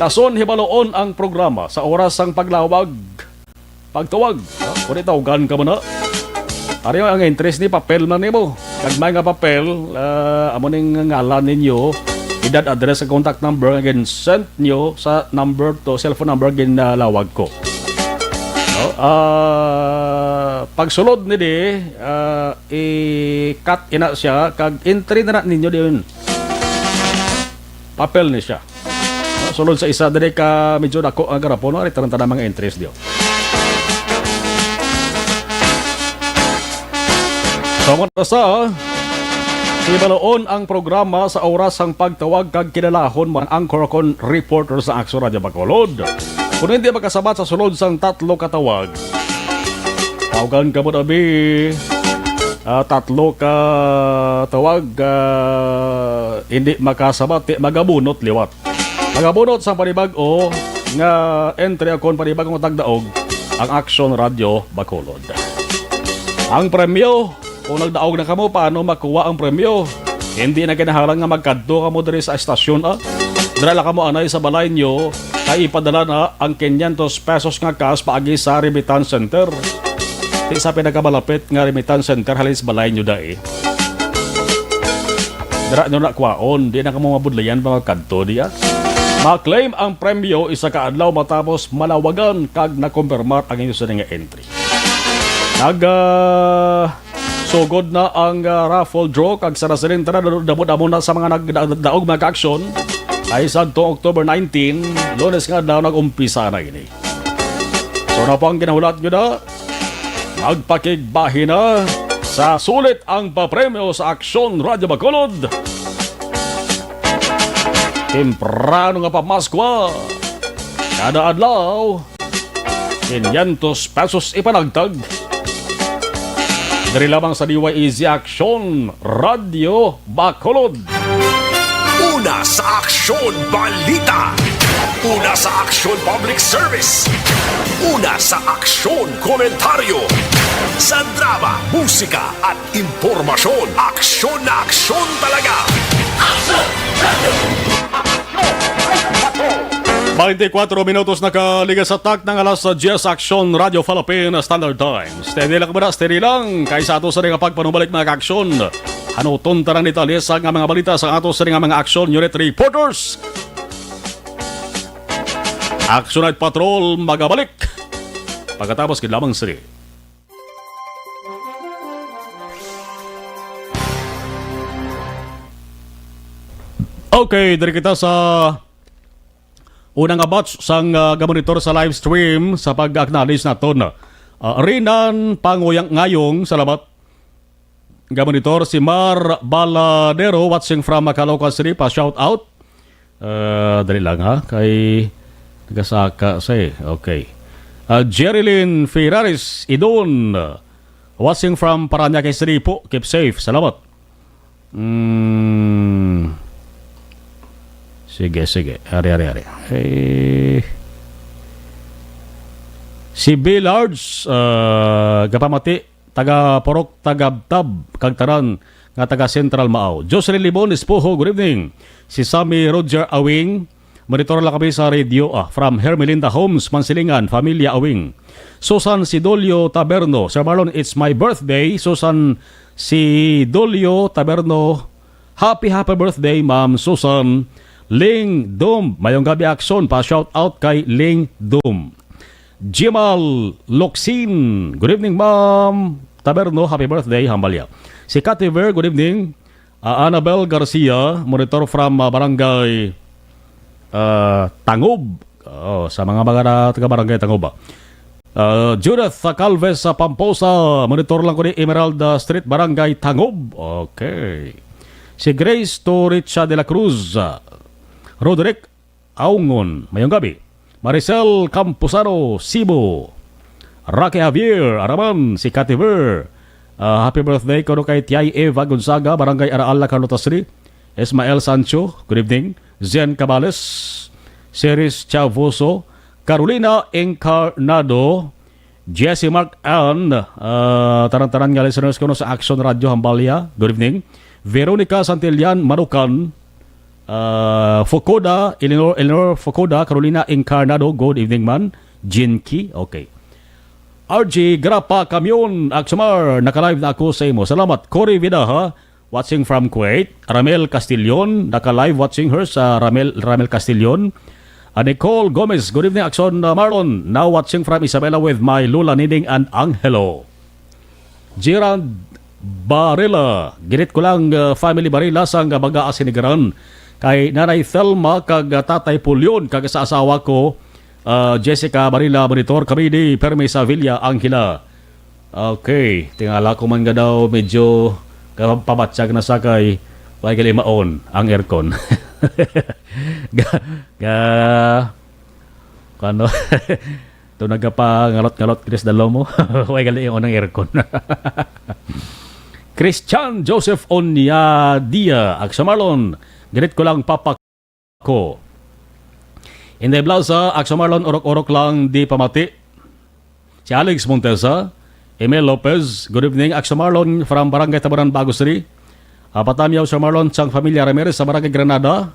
Tason hibaloon ang programa sa oras sang paglawag. Pagtawag, kung itawagan ka mo na. Ari ang interest ni papel man nimo. Kagmay nga papel, amo ning ngalan ninyo, edad, address, contact number, again send nyo sa number to cellphone number ginalawag ko. Pagsulod ni di i-cut ina siya kag entry na ninyo din papel ni siya. Sulod sa isa diri ka medyo dako ang garapon ari taranta na mga entries dio. Tawag na sa ibaloon ang programa sa oras ang pagtawag kag kinalahon man ang Anchor reporter sa Action Radio Bacolod. Kung hindi makasabat sa sulod sang tatlo katawag, tawagan ka mo nabi tatlo ka tawag hindi makasabat magabunot liwat. Magabunot sa panibag-o nga entry akon panibag-o tagdaog ang Action Radio Bacolod. Ang premyo, kung nagdaog na kamo, paano makuha ang premyo? Hindi na kinahalang nga magkadto kamo diri sa estasyon Drala kamo anay sa balay nyo, kay ipadala na ang 500 pesos nga cash paagi sa remittance center. Di sa pinakamalapit nga remittance center halis balay nyo dahi. Dira nyo na kwaon, di na kamo mabudlayan mga kadto diya. Ma-claim ang premyo isa kaadlaw matapos malawagan kag na-confirmar ang inyo sa nga entry. Sugod na ang raffle draw kag sa nasilin tara damo na sa mga nagdaog mga action ay sadto October 19, Lunes nga daw nag-umpisa na ini. So na po ang ginahulat nyo na, magpakigbahin na sa sulit ang papremyo sa Action Radio Bacolod. Temprano nga pamaskwa, kada adlaw 500 pesos ipanagtag. Dari lamang sa DYEZ Action Radio Bacolod. Una sa Aksyon Balita. Una sa Aksyon Public Service. Una sa Aksyon Komentaryo. Sa drama, musika at impormasyon. Aksyon na aksyon talaga. Aksyon Radio! 24 minutos nakaliga sa tak ng alas sa GS Action Radio Philippines Standard Time. Steady lang ba? Steady lang. Kaysa ato sa rin pagpanubalik mga aksyon. Ano tunta ng detalye sa mga balita sa ato sa rin mga aksyon unit reporters. Action Night Patrol magabalik. Pagkatapos kinlamang siri. Okay, dari kita sa unang batch sang gamonitor sa live stream sa pag-acknowledge naton. Rinan Panguyang ngayong salamat. Gamonitor si Mar Baladero watching from Caloocan City pa shout out. Dali lang ha kay nagasaka say. Okay. Jerilyn Ferraris Idon, watching from Paranaque City po. Keep safe. Salamat. Sige. Ari. Si Bill Large, kapamati, taga Porok, Tagabtab, Kagtaran, nga taga Central Maaw. Jocelyn Libon, Espojo, good evening. Si Sammy Roger Awing, monitor lang kami sa radio from Hermelinda Homes, Mansilingan, Familia Awing. Susan Sidolio Taberno, Sir Marlon, it's my birthday. Susan Sidolio Taberno, happy birthday, Ma'am Susan. Ling Dum, mayong gabi aksyon, pa-shout out kay Ling Dum. Jimal Loksin, good evening, Ma'am Taberno, happy birthday, Hambalya. Si Kativer, good evening. Annabel Garcia, monitor from Barangay Tangob, sa mga taga-barangay Tangob. Judith Calves sa Pamposa, monitor lang ko ni Emerald Street, Barangay Tangob. Okay. Si Grace Toricha de la Cruz, Roderick Aungon, mayong gabi. Maricel Campusano, Cebu. Rocky Javier, Araman, si Kativer. Happy birthday ko kay Tiay Eva Gonzaga, Barangay Araal, Carlota City. Ismael Sancho, good evening. Zen Cabales, Ceres Chavoso, Carolina Encarnado, Jesse Mark Ann, tarang-tarang nga listeners ko sa Action Radio Hambalya, good evening. Veronica Santillan Manukan, Fukuda, Eleanor Fukuda, Carolina Encarnado, good evening man. Jinky, okay. RJ Grapa Kamyon, Aksumar, nakalive na ako sa imo. Salamat. Cory Vidaha, watching from Kuwait. Ramel Castillon, nakalive watching her sa Ramel Castillon. Nicole Gomez, good evening, Akson Marlon. Now watching from Isabela with my Lula Niding and Angelo. Gerard Barilla, ginit ko lang family Barilla sang baga asinigaran. Kay Nanay Thelma kag Tatay Pulyon kag sa asawa ko Jessica Barilla, monitor kami ni Permesa Villa Angela. Okay, tingala ko man nga daw medyo pabatsyag na sakay wala gali maon ang aircon. Kano to nagapa ngalot Chris Dalomo wala gali ang aircon. Christian Joseph Onyadia, Aksamarlon, ganit ko lang papa ko. Inday Blaza, Aksamarlon, orok-orok lang di pamati. Si Alex Montesa, Emil Lopez, good evening, Aksamarlon from Barangay Tabaran, Bago City. Patamyaw sa Marlon, sang Familia Ramirez sa Barangay Granada.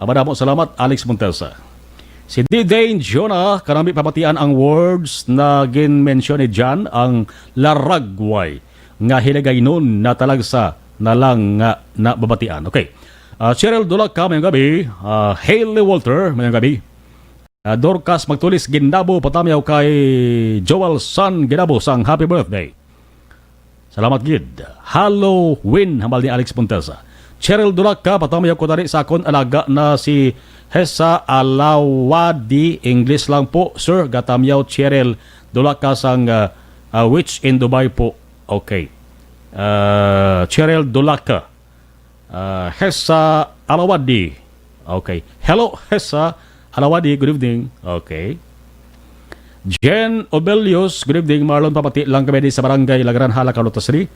Madamo salamat, Alex Montesa. Si D-Dane Jonah, karami pamatian ang words na gin-mention ni John, ang laragway nga hilagay nun na talagsa na lang nga nababatian. Okay. Cheryl Dulaca, mayong gabi. Hailey Walter, mayong gabi. Dorcas Magtulis Ginabo, patamyaw kay Joel San Ginabo sang happy birthday. Salamat gid. Halloween, hambal ni Alex Montesa. Cheryl Dulaca, patamyaw ko tari sa akon alaga na si Hesa Alawadi, English lang po. Sir, gatamyaw Cheryl Dulaca sang Witch in Dubai po. Okay. Cheryl Dulaca. Hesa Alawadi. Okay. Hello, Hesa Alawadi. Good evening. Okay. Jen Obelius. Good evening, Marlon. Papati lang kami sa Barangay Lagaran Hala, Carlota City.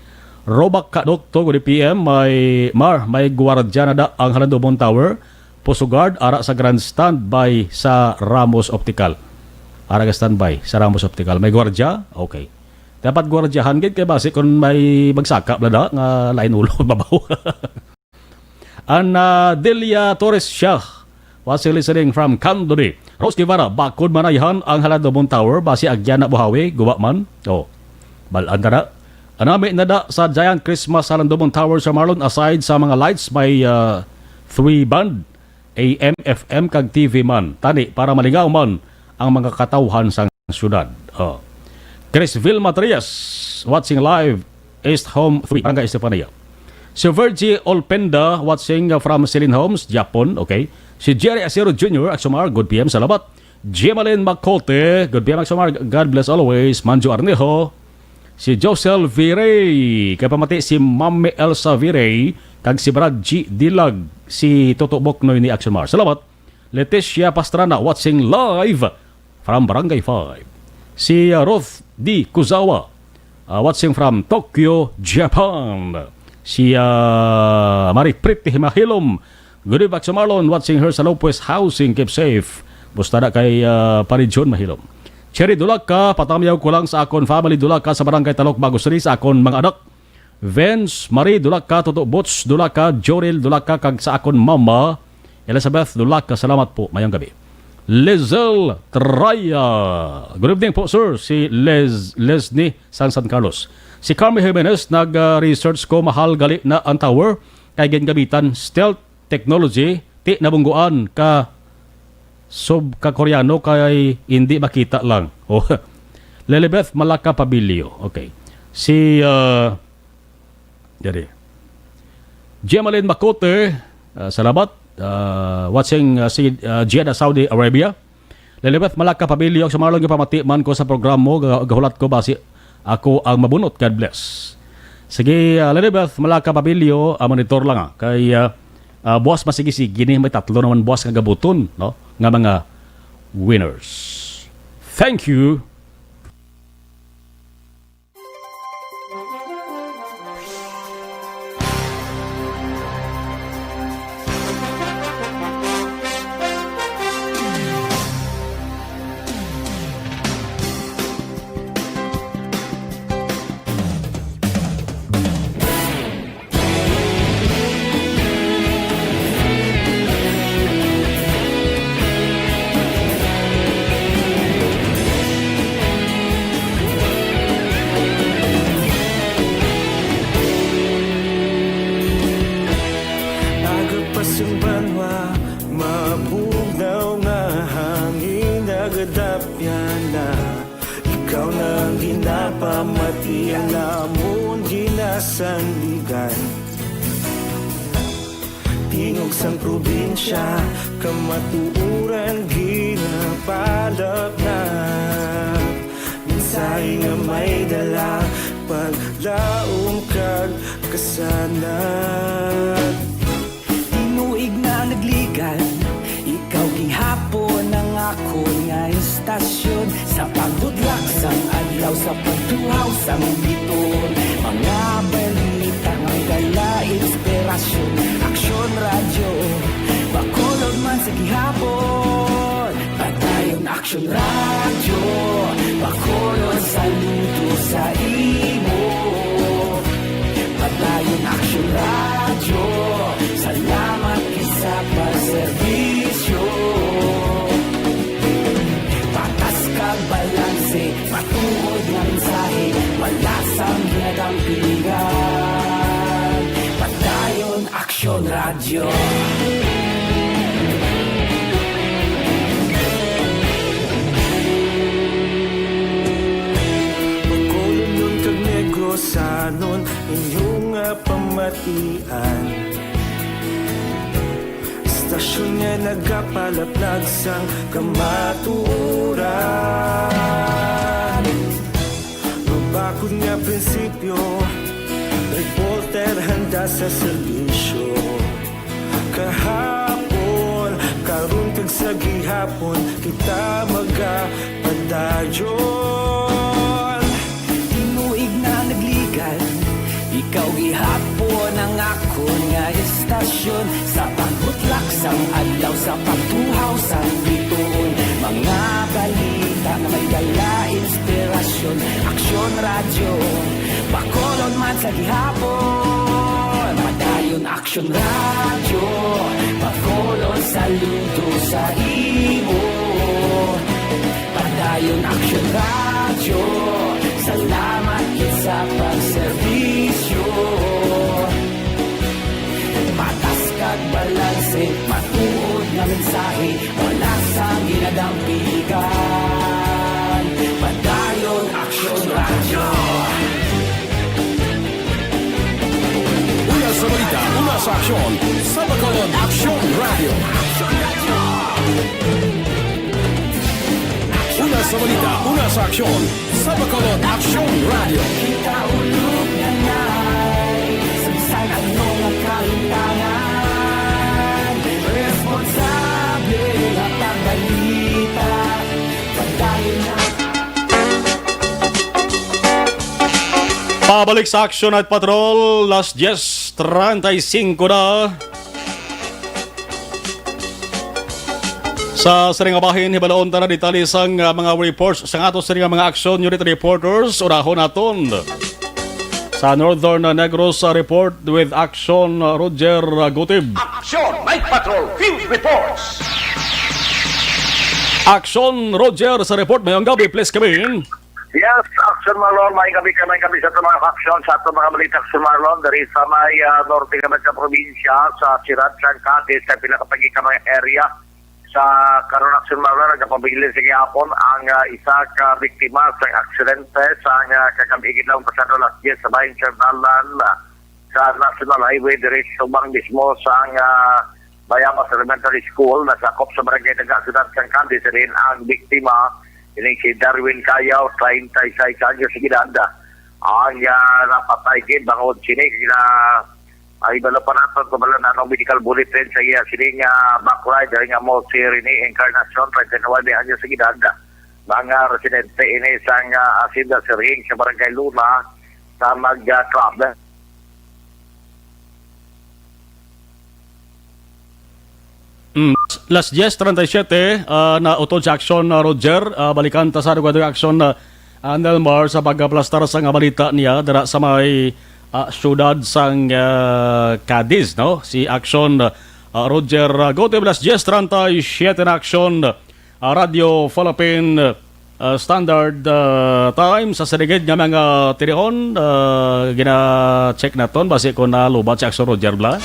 Robak Kadokto. Good PM. May gwardiya na da ang Halandobon Tower. Pusugard. Ara sa Grand Standby sa Ramos Optical. Ara sa standby sa Ramos Optical. May gwardiya? Okay. Dapat gwardyahan gid kay base kung may magsaka blada nga lain ulo babaw. Ana Delia Torres Shah was listening from Candori. Rose Guevara, bakod manayahan ang Halandobon Tower base agyan na buhawi guba man. Oh. Balaan na. Anami na da sa Giant Christmas Halandobon Tower sa Marlon, aside sa mga lights may 3 band AM, FM kag TV man. Tani para malingaw man ang mga katawhan sa syudad. Oh. Chris Vilma Trias, watching live, East Home 3, Barangay Estefania. Si Virgie Olpenda, watching from Celine Homes, Japon, okay. Si Jerry Acero Jr., Aksumar, good PM, salamat. Gemaline Macote, good PM, Aksumar, God bless always. Manjo Arnejo. Si Josel Virey, kapamati si Mami Elsa Virey, kag si Brad G. Dilag, si Toto Boknoy ni Aksumar, salamat. Leticia Pastrana, watching live from Barangay 5. Si Ruth D. Kuzawa, watching from Tokyo, Japan. Si Maripriti Himahilom, good evening sa Marlon, watching her sa Lopez Housing, keep safe. Busta na kay Paridjon Mahilom. Cherry Dulaka, patamyaw ko lang sa akon family Dulaka sa Barangay Talok, Bagosri sa akon mga anak. Vince, Marie Dulaka, Toto Bots Dulaka, Joril Dulaka, kag sa akon mama, Elizabeth Dulaka, salamat po, mayang gabi. Lizel Traya, good evening po sir, si Leslie San Carlos. Si Carmen Jimenez, nag-research ko, mahal gali na ang tower, kay ginabitan stealth technology, ti nabungguan ka Koreano kay hindi makita lang. Oh. Lilibeth Malaka Pabilio. Okay. Si Jemalyn Makote, salamat. Watching si Jeddah, Saudi Arabia. Lilibeth Malaka Pabilio, sa marlong pamati man ko sa programo, gahulat ko basi ako ang mabunot. God bless. Sige, Lilibeth Malaka Pabilio, monitor lang kay boss masigi-sige ni may tatlo naman boss nga gabuton, no? Nga mga winners. Thank you. Tingog sang probinsya, kamatuuran ginapalap na. Minsay nga may dala, paglaom kag kasanat. Tinuig na nagligan, ikaw gihapon ang ako nga istasyon. Sa pagdudlak sang adlaw, sa pagtuhaw sang biton. Mga balita ng dala, inspirasyon. Aksyon radyo, Bacolod man sa gihapon. Patayon Aksyon radyo, Bacolod saludo sa imo. Patayon Aksyon radyo, salamat isa pa serbisyo. Patas kag balanse, patuod nga mensahe, wala sang ginagampingan. Patayon Aksyon radyo. Bacolod nun kag Negrosanon, inyong pamatian. Istasyon nga nagapalaplag sang kamatuoran. Mabakod nga prinsipyo, reporter handa sa serbisyo. Kahapon, karon kag sa gihapon, kita magapadayon. Tinuig na nagligan, ikaw gihapon ang akon nga istasyon. Sa pagbutlak sang adlaw, sa pagtuhaw sang biton. Mga balita na may dala inspirasyon. Aksyon radyo, Bacolod man sa gihapon. Padayon Aksyon radyo, Bacolod saludo sa imo. Padayon Aksyon radyo, salamat sa pagserbisyo. Patas kag balanse, matuod na mensahe, wala sang ginadampigan. Padayon Aksyon radyo. Una sa balita, una sa aksyon, sa Bacolod Aksyon Radio. Una sa balita, una sa aksyon, sa Bacolod Aksyon Radio. Kita ulog na na'y samsan ang mga kahintangan. Responsable at ang balita, padayon na. Pabalik sa Action Night Patrol, last 10:35 na. Sa siring bahin, hibalaon ta na detalye sang mga reports sa ato siring mga action unit reporters. Unahon naton sa Northern Negros report with Action Roger Gutib. Action Night Patrol Field Reports. Action Roger sa report mayong gabi, please come in. Yes, Action Marlon, may gabi sa ito mga action, sa ito mga balita Action Marlon, dari sa may norte naman sa probinsya, sa Sirat, Cadiz, sa pinakapagi ka mga area. Sa karon Action Marlon, nagkapabilin sa gihapon ang isa ka biktima sa aksidente sa kakabigin lang pasado last year sa bayan Chardalan sa National Highway, dari subang mismo sa Bayamas Elementary School, nasakop sa barangay Sirat, Cadiz, rin ang biktima. Ini si Darwin Cayaw, 36 anyos sa gidanda. Ang napatay gid bangod sini kina ay bala pa nato kabala na ng medical bulletin sa iya sini nga backrider nga mo si Rene Encarnacion, 39 anyos sa gidanda. Mga residente ini sa asinda sa ring sa barangay Luna sa mag-club. Last 10:37 na utod sa Action Roger, balikan ta sa Rugado Action Nelmar sa pagaplastar sa nga balita niya dara sa may syudad sang Cadiz, no? Si Action Roger Gutib, last 10:37 na Action Radio Philippine Standard Time sa saligid nga mga tirihon, gina-check naton base ko na lubat si Action Roger bla.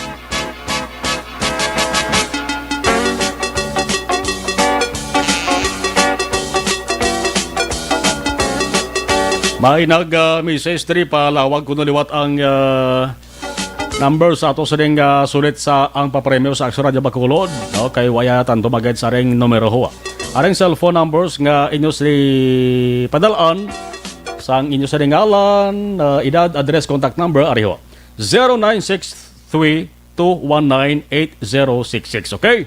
May nag-message diri pa lawag kuno liwat ang number sa ato sa ding sulit sa ang papremyo sa Action Radio Bacolod, no? Kay waya tanto magad sa ring numero ho. Aring cellphone numbers nga inyo si padalaan sa inyo sa ding ngalan, edad, address, contact number ari ho. 0963-219-8066, okay?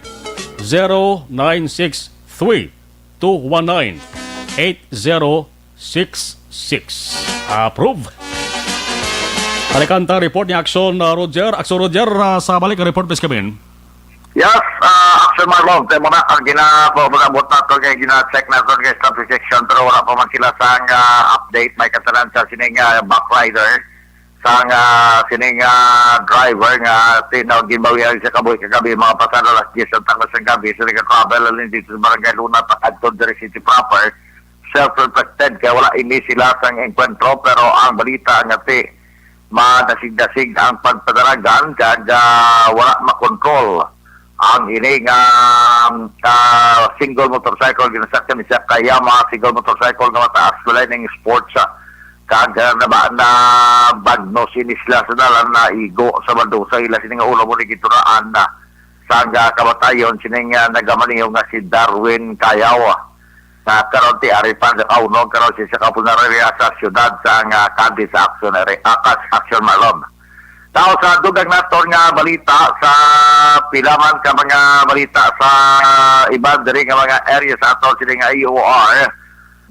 0963-219-8066. Approve. Palikanta report ni Action Roger. Action Roger, sa balik ang report, please come in. Yes, Action Marlon, tayo muna ang ginapabot na ito, kaya gina-check na ito kay staff section, pero wala pa man sila sa update. May katalan sa sining backrider, sa sining driver nga tinawag ginbawihan sa kaboy kagabi, mga pasada last 10 ang tangos ng gabi, sa nag-travel alin dito sa Barangay Luna, Takadtod, Dari City proper, self-reflected, kaya wala ini sila sang enkwentro, pero ang balita nga madasig-dasig ang pagpadaragan, kaya wala makontrol ang ining single motorcycle ginasakyan ni siya kaya mga single motorcycle nga mataas wala ng sports kaya na bagno sinisla sa dalan na igo sa bandusa ila sining ulo mo ni gituraan na sa kamatayon sining nagamaniyong nga si Darwin Cayaw na karon ti aripan sa kaunog karon siya kapunaraya sa syudad sa Cadiz Action Malon. Tao sa dugang naton nga balita sa pilaman ka mga balita sa iba diri nga mga area sa ato sila nga IOR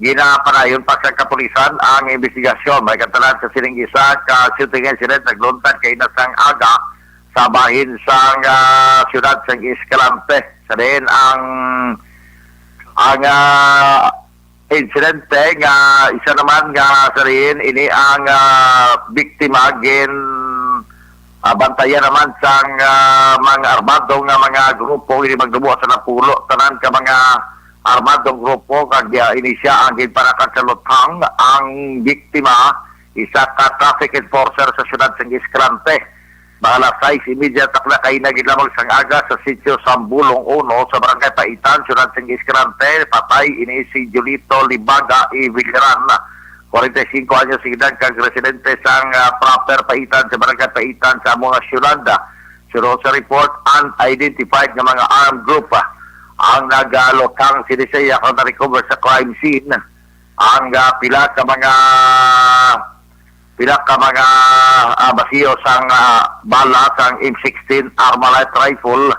ginapanayon pa sa kapulisan ang investigasyon. May katalan sa siling isa ka shooting incident nagluntad kay nasang aga sa bahin sa syudad sa Escalante. Sa din ang insidente nga isa naman nga sarin ini ang biktima gin bantayan naman sa mga armadong nga mga grupo ini magdubuhat sa napulo tanan ka mga armadong grupo kag inisya ang ginpanakan sa lutang ang biktima isa ka traffic enforcer sa syudad sa Escalante. Bahala 6:30 takla kay nagilamang sang aga sa sitio Sambulong 1 sa Barangay Paitan, syudad sa Escalante. Patay ini si Julito Libaga y Villaran, 45 anyos sa edad, kag residente sang proper Paitan sa Barangay Paitan sa mga syudad. Suro sa report, unidentified nga mga armed group ang nagalokang sinisaya kung na-recover sa crime scene. Ang pila ka mga basiyo sang bala sang M16 Armalite rifle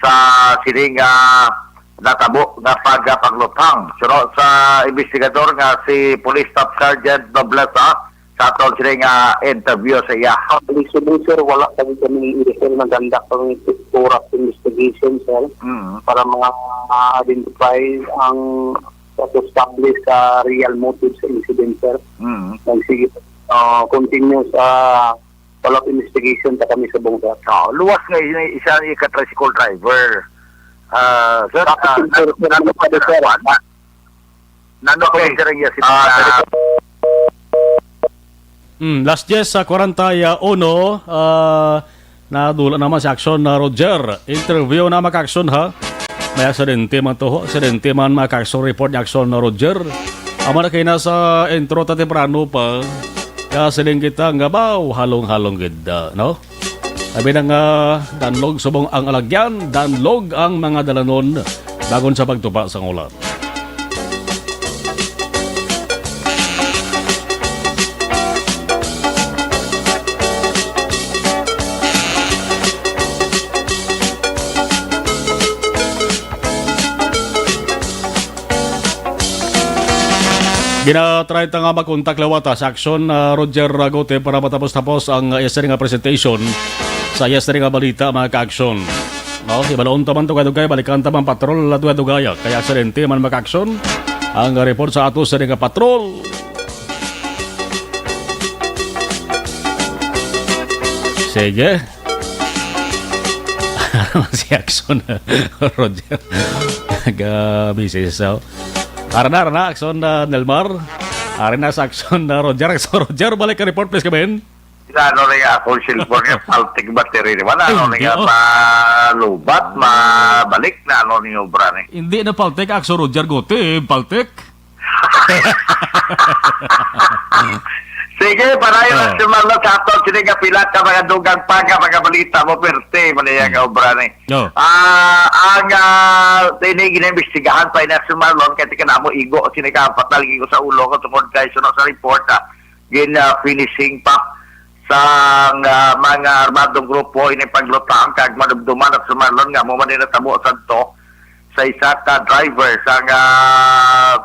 sa sining natabo nga paglutang. Pero sa investigador nga si Police Staff Sergeant Nobleta sa atong sila nga interview sa iya. Police sir, wala kami i-refer na ganda pang thorough investigation, sir, para mga identify ang establish sa real motive sa incident, sir. Sige, continuous follow-up investigation ta kami sa buong, sir. Luwas nga isa ni ka-tricycle driver. Sir, nando ko yung sir yung Last yes sa 41, nadula naman sa aksyon na Roger. Interview na maka-aksyon ha. May aksidente man to. Aksidente man maka-aksyon report ni aksyon na Roger. Ama na kayo na sa intro ta temprano pa. Kaya siling kita nga ba halong-halong gida, no? Sabi na nga, danlog subong ang alagyan, danlog ang mga dalanon bagon sa pagtupa sa ulan. Ginatry ta nga makontak lawata sa aksyon Roger Ragote para matapos-tapos ang yesterday nga presentation sa yesterday nga balita mga ka-aksyon. No, ibalaon taman to kadugay balikan taman patrol at dugaya kaya aksidente man maka-aksyon ang report sa ato sa nga patrol. Sige. Si aksyon Roger. Busy so. Arna, aksyon na Nelmar. Arna sa aksyon na Roger. Aksyon Roger, balik ka report please kami. Ano rin ako silver nga paltik battery. Wala ano rin nga malubat, mabalik na ano rin obra ni. Hindi na paltik, aksyon Roger Gote, paltik. Sige, parayo na si Marlon sa ato. Sini nga pilat ka mga dugang pa ka mga balita mo perte. Manaya ka obra ni. No. Ang tinig inimbestigahan pa ina si Marlon kaya tika na mo igo. Sini ka patal ko sa ulo ko tungkol kay sunod sa report. Finishing pa sa mga armadong grupo ini paglutang kag madumduman at si Marlon nga mo man natabo sa to sa isa ka driver sa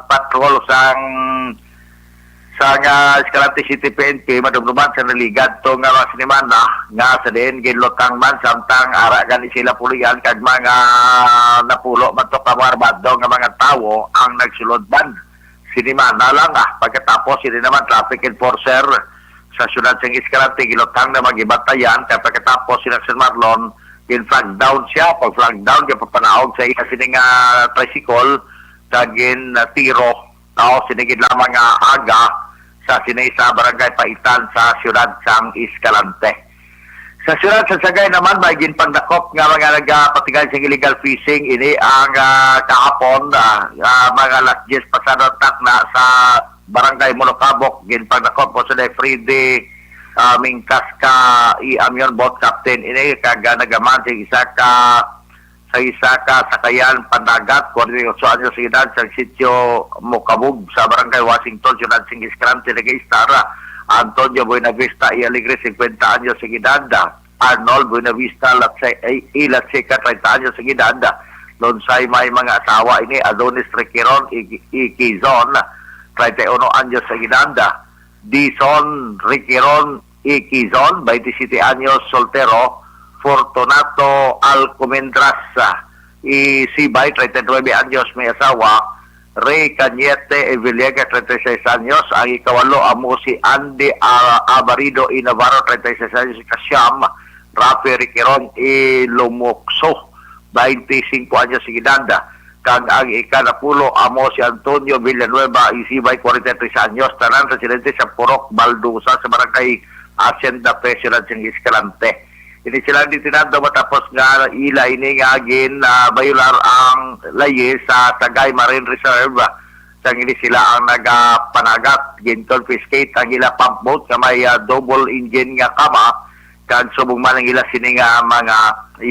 patrol sang Escalante City PNP madumduman sa naligad to nga sinimana nga sa din ginlutang man samtang ara gani sila pulian kag mga napulo man to kamarmado nga mga tawo ang nagsulod ban sinimana lang pagkatapos sila naman traffic enforcer sa syudad ng Escalante gilutang na magibatayan kaya pagkatapos sila San Marlon gin-flag down siya pag-flag down kaya papanahog sa iya sining tricycle kagin tiro tao sinigid lamang aga sa sinay sa barangay Paitan sa siyudad sang Escalante. Sa siyudad sa Sagay naman may ginpagdakop nga mga nagpatigay sa illegal fishing ini ang kahapon mga alas 10 pasado takna sa barangay Molocabok ginpagdakop po sa Friday Mingkas ka i-amyon boat captain ini kag nagaman sa isa ka sakayan pandagat 48 anyos edad sa sitio Mocabug sa barangay Washington Ciudad ng Escalante Istara. Antonio Buenavista y Alegre 50 anyos edad. Arnold Buenavista Ilatseca 30 anyos edad. Lonsay may mga asawa ini Adonis Requiron Ikizon 31 anyos edad. Dison Requiron Ikizon 27 anyos soltero. Fortunato Alcomendras Sibay 39 anyos may asawa. Ray Cañete Eviliega 36 anyos. Ang ikawalo amo si Andy Abarido Navarro 36 anyos Kasyam. Rafi Riqueron Lumokso 25 anyos edad. Kag ang ikanapulo amo si Antonio Villanueva Sibay 43 anyos. Tanan residente sa Purok Baldusa sa barangay Hacienda President ng Escalante. Ini sila ditinado matapos nga ila ini nga agin bayular ang layi sa Tagay Marine Reserve. Sang ini sila ang nagapanagat gin-confiscate ang ila pump boat nga may double engine nga kama kag subong man ang ila sini nga mga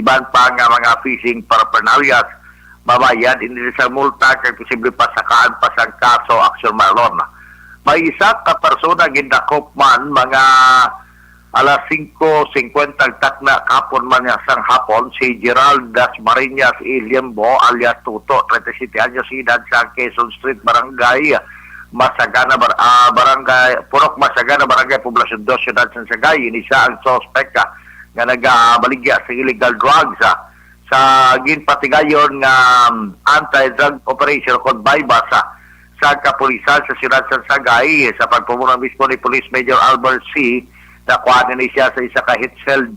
iban pa nga mga fishing paraphernalias mabayad ini sa multa kag posible pasakaan pa sa kaso Aksyon Marlon. May isa ka persona gindakop man mga alas 5:50 takna kapon man niya sang hapon si Gerald Dasmariñas Iliambo alias Tuto 37 anyos edad sa Quezon Street Barangay barangay Purok Masagana barangay Poblasyon 2 Syudad San Sagay. Ini siya ang suspect nga nagabaligya sa illegal drugs sa ginpatigayon nga anti-drug operation called bypass sa kapulisan sa Syudad San Sagay sa pagpumuno mismo ni Police Major Albert C. Nakuha ni siya sa isa ka hit-shelled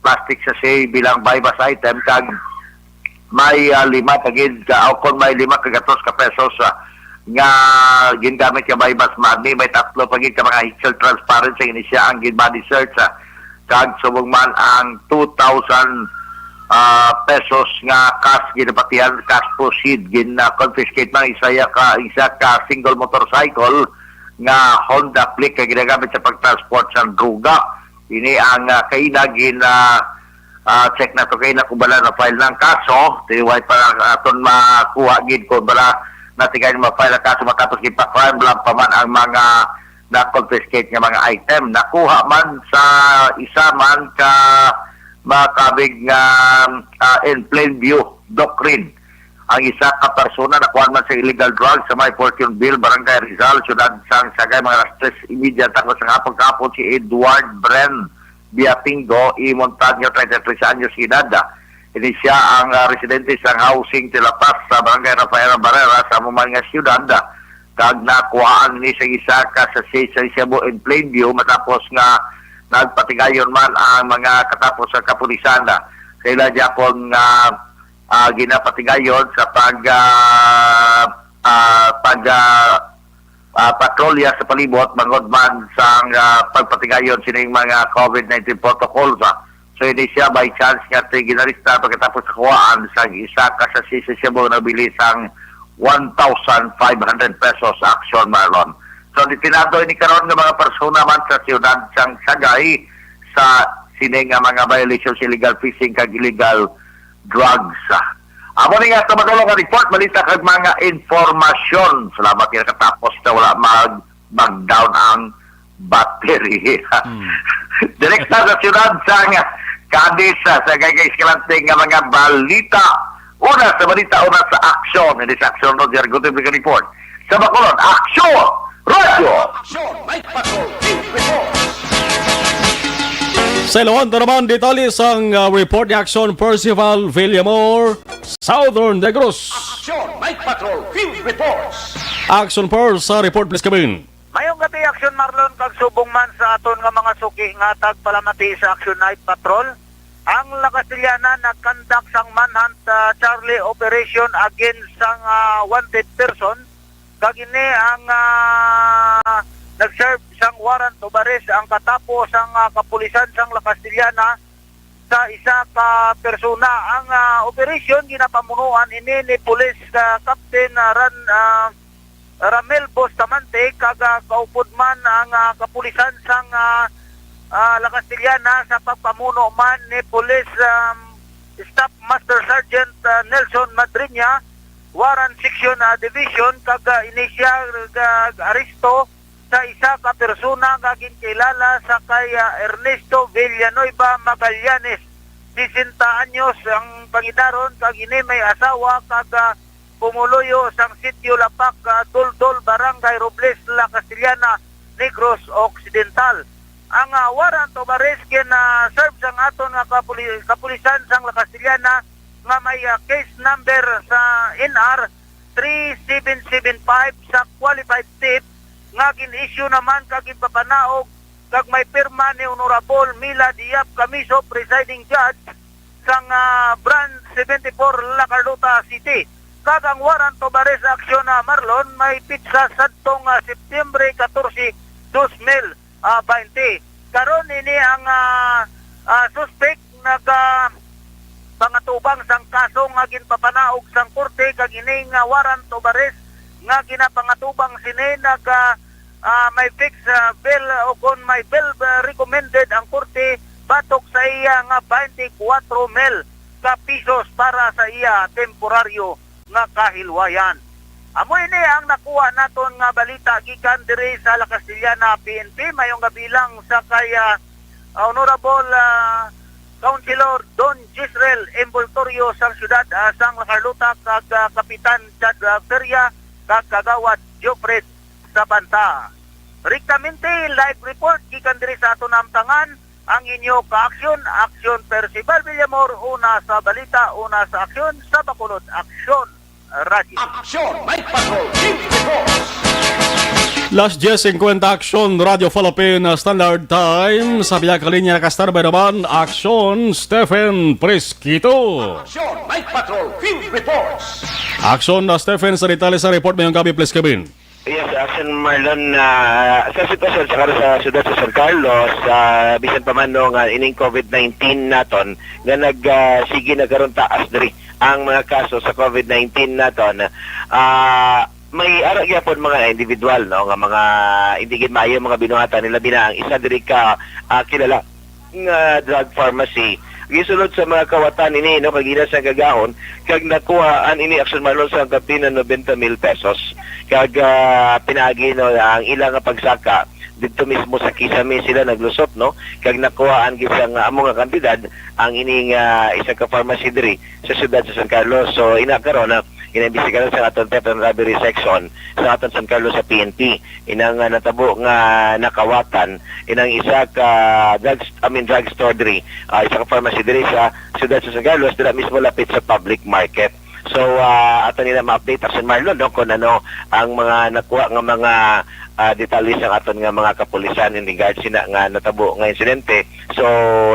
plastic sachet bilang bypass item kag may 5 kagid o kung may 5 kagatos ka pesos nga gingamit ka bypass money, may 3 pagid ka mga hit-shelled transparent sa inisya ang gin-body search kag subong man ang 2,000 pesos nga cash ginapatihan, cash proceed confiscate ng isa ka single motorcycle nga Honda Click kay ginagamit sa pagtransport sa droga. Ini ang kainagin check na to kay nakubala na file ng kaso tiway para aton makuha gid ko bala natigay ma-file ang kaso matapos gipa-crime lang pa man ang mga na-confiscate nga mga item. Nakuha man sa isa man ka makabig nga in plain view doctrine ang isa ka persona nakuha man sa illegal drugs sa may Fortuneville, Barangay Rizal, Syudad San Sagay, mga stress immediate tapos ang hapon si Edward Bren Biapingo y Montaño, 33 anyos edad. Ini siya ang residente sa housing Tilapas sa Barangay Rafael Barrera sa Mumanga Syudad. Kag nakuhaan ni sa isa ka sa Cebu in plain view matapos nga nagpatigayon man ang mga katapos sa kapulisan kaila Japon nga ginapatigayon sa patrolya sa palibot bangod man sa pagpatigayon sining mga COVID-19 protocols. So hindi siya by chance nga ginarista pagkatapos sa kuhaan sa isa ka sa Cebu na bilis ang 1,500 pesos action, Marlon. So, tinado ni karon nga mga persona man sa Syudad Sang Sagay sa sining nga mga violations, illegal fishing kag illegal drugs. Amo ni nga sa madulong nga report, balita kag mga informasyon. Salamat kaya katapos na wala mag-down ang battery. Direkta sa Syudad Sang Cadiz sa Sagay Escalante nga mga balita. Una sa balita, una sa aksyon. Hindi sa aksyon, Roger Gutim report. Sa Bacolod, aksyon! Radio! Night Patrol Field Report. Sa Ilocos naman, detalye ang report ni Action Percival Villamor, Southern Negros. Action Night Patrol Field Reports. Action Per sa report, please come in. Mayong gabi, Action Marlon, kag subong man sa aton nga mga suki nga tagpalamati sa Action Night Patrol. Ang Lakastilyana nagkandak sang manhunt Charlie operation against sang wanted person. Kagini ang nag-serve sang warrant of arrest ang katapos ang kapulisan sang Lakastilyana sa isa ka persona. Ang operation ginapamunuan ini ni Police Captain Ramel Bustamante kag kaupod man ang kapulisan sang Lakastilyana sa pagpamuno man ni Police Staff Master Sergeant Nelson Madriña, Warrant Section Division kag inisyal aresto sa isa ka persona nga ginkilala sa kay Ernesto Villanueva Magallanes, 60 anyos ang pangidaron kag ini may asawa kag pumuluyo sang sitio Lapak, Duldol, Barangay Robles, Lakastilyana, Negros Occidental. Ang warrant of arrest serve sang aton nga kapulisan sang Lakastilyana nga may case number sa NR 3775 sa qualified state nga gin-issue naman kag ipapanaog kag may pirma ni Honorable Mila Diab Camiso, presiding judge sang Brand 74 La Carlota City. Kag ang warrant of arrest action Marlon may pitsa sadtong September 14, 2020. Karon ini ang suspect pangatubang sang kaso nga ginpapanaog sang korte kag ining warrant of arrest nga ginapangatubang sini may fix bail o kon may bail recommended ang korte batok sa iya nga 24 mil ka pisos para sa iya temporaryo nga kahilwayan. Amo ini ang nakuha naton nga balita gikan diri sa Lakastilyana PNP mayong gabilang sa kaya Honorable Councilor Don Gisrel Envoltorio sang syudad sang La Carlota kag Kapitan Chad Feria kag Kagawad Jofred sa banta. Riktamente live report gikan diri sa aton namtangan ang inyo ka-aksyon, Aksyon Percival Villamor, una sa balita, una sa aksyon sa Bacolod, Aksyon Radio. Action Night Patrol Field Reports. Last 10:50 Action Radio Philippine Standard Time. Sa bilang kalinya nakastarbay naman Action Stephen Presquito. Action Night Patrol Field Reports. Action na Stephen sa detalye sa report ngayong gabi, please Kevin. Yes, Action Marlon, sa sitwasyon sa siyudad sa San Carlos, bisan pa man no nga ining COVID-19 naton, nga sige nagkaroon taas diri ang mga kaso sa COVID-19 naton. May ara gyapon mga individual no nga mga hindi gid maayo mga binuhatan nila bina ang isa diri ka kilala nga drug pharmacy gisulod sa mga kawatan ini no kag ina sa gagahon kag nakuhaan ini Action Marlon sa kapina 90,000 pesos kag pinaagi no ang ilang nga pagsaka dito mismo sa Kisame sila naglusot no kag nakuhaan gid sang amo nga kantidad ang ining isa ka pharmacy diri sa siyudad sa San Carlos. So ina karon na inaimbestigahan sa aton theft and robbery section sa aton San Carlos sa PNP inang natabo nga nakawatan inang isa ka drugstore diri isa ka pharmacy diri sa siyudad sa San Carlos dira mismo lapit sa public market. So ato nila ma-update Action Marlon no kung ano ang mga nakuha nga mga detalye sa aton nga mga kapulisan in regards sina nga natabo nga insidente. So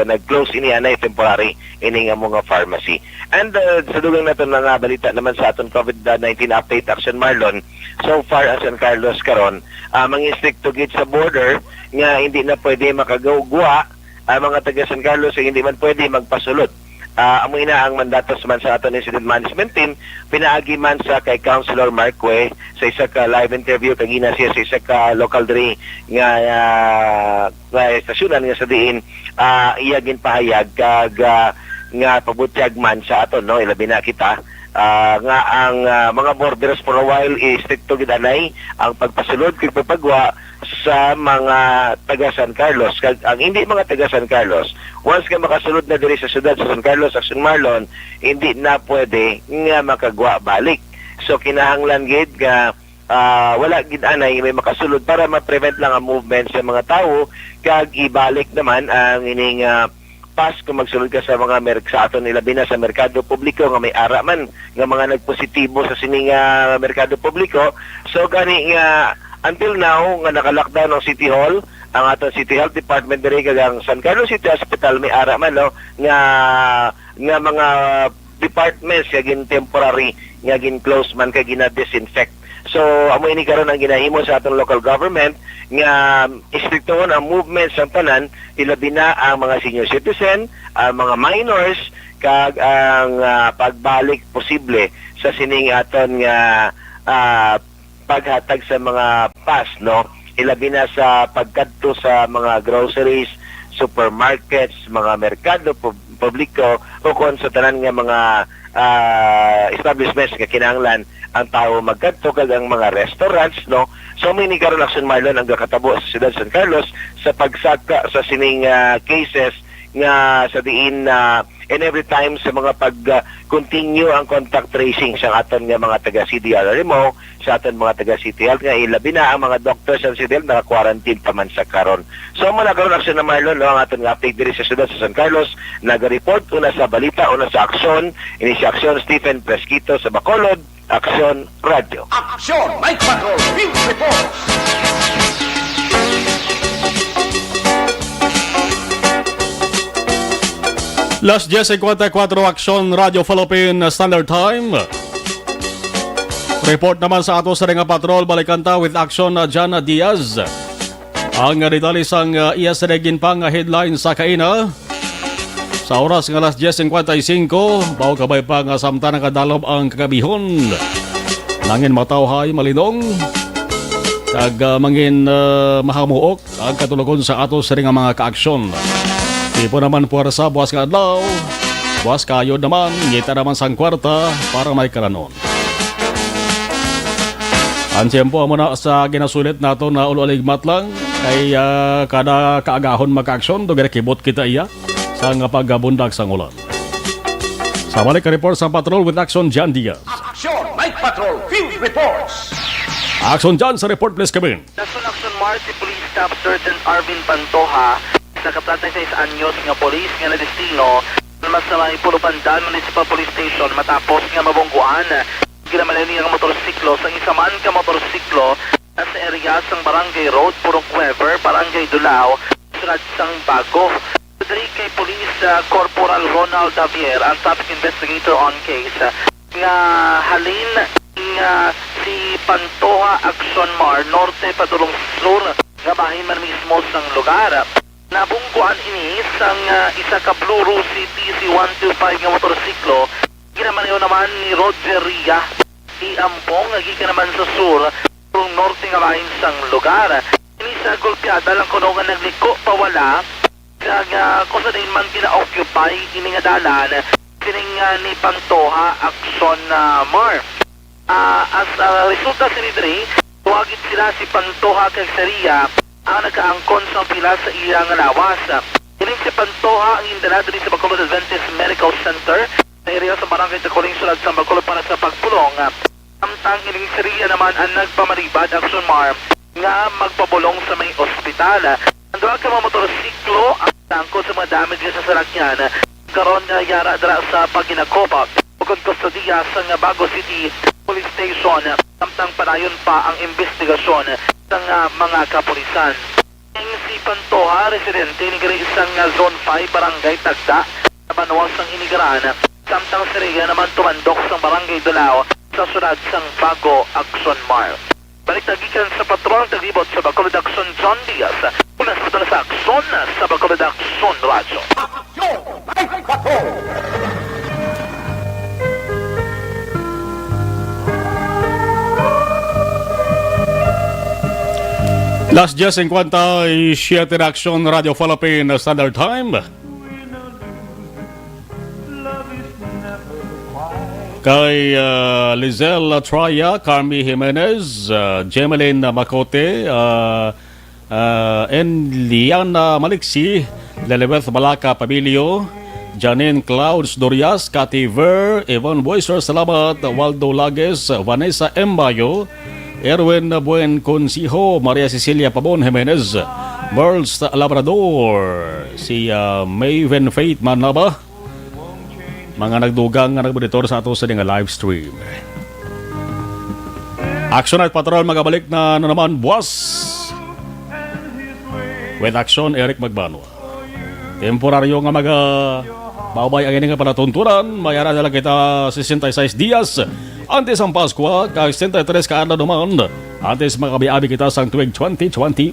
nag-close ini anay temporary ini nga mga pharmacy. And sa dugang naton mga balita naman sa aton COVID-19 update Action Marlon, so far as San Carlos karon mangi-stricto gid sa border nga hindi na pwede makagawgwa ang mga taga San Carlos hindi man pwede magpasulod. Amoy na ang mandatos man sa aton incident management team pinaagi man sa kay Councilor Marque sa isa ka live interview kagina siya sa isa ka local diri nga estasyonan nga sa diin iya ginpahayag kag nga pabutyag man sa aton no ilabi na kita nga ang mga borders for a while is stricto gid anay ang pagpasulod kag pagpagwa sa mga taga San Carlos. Ang hindi mga taga San Carlos, once ka makasulod na diri sa siyudad sa San Carlos, Action Marlon, hindi na pwede nga makagwa balik. So kinahanglan gid nga wala gid anay may makasulod para ma-prevent lang ang movement sa mga tao kag ibalik naman ang ining pass kung magsulod ka sa mga sa aton ilabi na sa merkado publiko nga may ara man nga mga nagpositibo sa sining merkado publiko. So gani nga until now nga naka-lockdown ang City Hall, ang aton City Health Department diri kag ang San Carlos City Hospital may ara man no nga mga departments nga gin temporary nga gin close man kag gina-disinfect. So amo ini karon ang ginahimo sa atong local government nga istriktohon ang movement sa tanan ilabi na ang mga senior citizen, ang mga minors kag ang pagbalik posible sa sining aton nga paghatag sa mga pass no ilabi na sa pagkadto sa mga groceries, supermarkets, mga merkado publiko o kon sa tanan nga mga establishments nga kinahanglan ang tao magkadto kag ang mga restaurants no. So may ni karon Action Marlon ang gakatabo sa siyudad San Carlos sa pagsaka sa sining cases nga sa diin and every time sa mga pag-continue ang contact tracing sa aton nga mga taga CDRMO, sa aton mga taga City Health nga ilabi na ang mga doctors sa City Health naka-quarantine pa man sa karon. So mula karon Action na Marlon no, ang aton nga update diri sa siyudad sa San Carlos naga-report una sa balita una sa aksyon ini si Aksyon Stephen Presquito sa Bacolod, Aksyon Radio. Action Night Patrol Field Reports. Last 10:54 Action Radio Philippine Standard Time. Report naman sa ato sa ring patrol balikanta with Action na Jana Diaz. Ang detalye sang iya sa pang headline sa kaina. Sa oras nga last 10:55, bawo kabay pa nga samtang kadalob ang kagabihon. Nangin matawhay malinong. Kag mangin mahamuok ang katulugon sa ato sa ring mga kaaksyon. Tipo naman puwersa buwas ka adlaw, buwas kayo naman, ngita naman sang kwarta para may karanon. Ang tiyempo mo na sa ginasulit nato na ulo-aligmat lang, kay kada kaagahon mag-aksyon, doon kibot kita iya sa nga pagbundag sang ulan. Sa balik ka report sa patrol with Action Jan Diaz. Action Night Patrol Field Reports. Action dyan sa report, please, Kevin. Nasun Action Mart si Police Staff Sergeant Arvin Pantoja sa kaplatay sa anyos nga polis nga na destino mas sa may Pulupandan Municipal Police Station matapos nga mabungguan ginamalan niya nga motorsiklo sa isaman ka motorsiklo sa area sang Barangay Road, Purong Cuever, Barangay Dulao, sunod sang Bago. Dari kay Police Corporal Ronald Javier ang topic investigator on case nga halin nga si Pantoja Action Mar Norte padulong sur nga bahin man mismo sang lugar. Nabungguan ini sang isa ka Blue Rusi TC125 nga motorsiklo. Ginamaneho naman ni Roger Ria Ampong gikan naman sa sur kung norte nga bahin sang lugar. Ini sa golpeada lang kuno nga nagliko pawala kaya kung sa din man kina-occupy ini nga dalan kining ni Pantoja Action Mar. As resulta sinidri tuwagit sila si Pantoja kay Seria ang nagkaangkon sa pila sa iyang lawas. Hiling si Pantoja ang indala din sa Bacolod Adventist Medical Center sa area sa Barangay Tacoling Sulad sa Bacolod para sa pagpulong. Samtang hiling Seria naman ang nagpamaribad Action Mar nga magpabulong sa may ospital. Ang doon ka mga motorsiklo ang tangkot sa mga damage sa salakyan karon nga yara dala sa paginakopa ug kustodiya sa Bago City Police Station samtang padayon pa ang investigasyon ng mga kapulisan. Ang si Pantoja, residente ni isang Zone 5 Barangay Tagda na manuwang sang inigaran samtang Seria naman tumandok sa Barangay Dulao sa sunod sang Bago Action Mar. Balik tagikan sa patrol taglibot sa Bacolod Action John Diaz mula sa Action sa Bacolod Action Radio. Las 10:57 Action Radio Philippine Standard Time. Kay Lizelle Traya, Carmi Jimenez, Jemeline Macote, Liana Maliksi, Lelebeth Malaka Pabilio, Janine Clouds Dorias, Cathy Ver, Evan Boyser Salamat, Waldo Lages, Vanessa Embayo, Erwin Buen Consijo, Maria Cecilia Pabon Jimenez, Merles Labrador, si Maven Faith Manaba, mga nagdugang nga nagbunitor sa ato sa nga live stream. Action at Patrol magabalik na naman buwas. With Action, Eric Magbanwa. Temporaryo nga babay ang nga panatuntunan, mayara na lang kita 66 Dias. Antes ang Pasko, kag 63 ka adlaw naman. Antes makabiabi kita sang tuig 2021.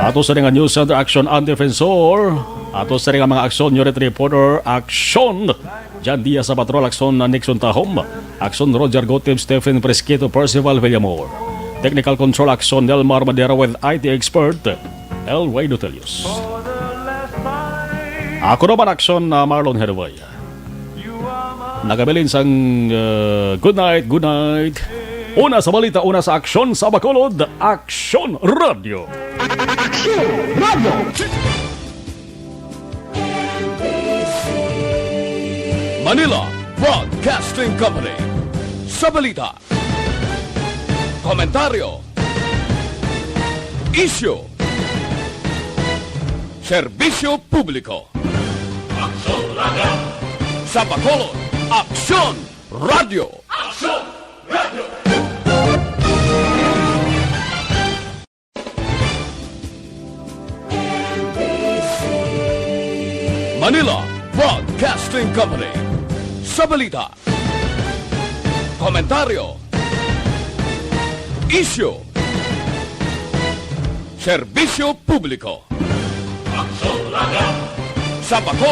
Ato sa nga News Center Action and Defensor. Ato sa nga mga Action Unit Reporter Action. Jan Diaz sa Patrol Action Nixon Tahom. Action Roger Gotem, Stephen Presquito, Percival Villamor. Technical Control Action Delmar Madera with IT Expert El Way Dutelius. Ako naman Action Marlon Hervay. Nagabilin sang good night. Una sa balita, una sa Aksyon sa Bacolod, Action Radio. Action Radio! Manila Broadcasting Company. Sa balita, komentaryo, issue, serbisyo publiko. Action Radio. Sa Bacolod, Action Radio. Action Radio. Manila Broadcasting Company. Sa balita, komentaryo, issue, serbisyo publiko. Action Radio. Sa Bacolod.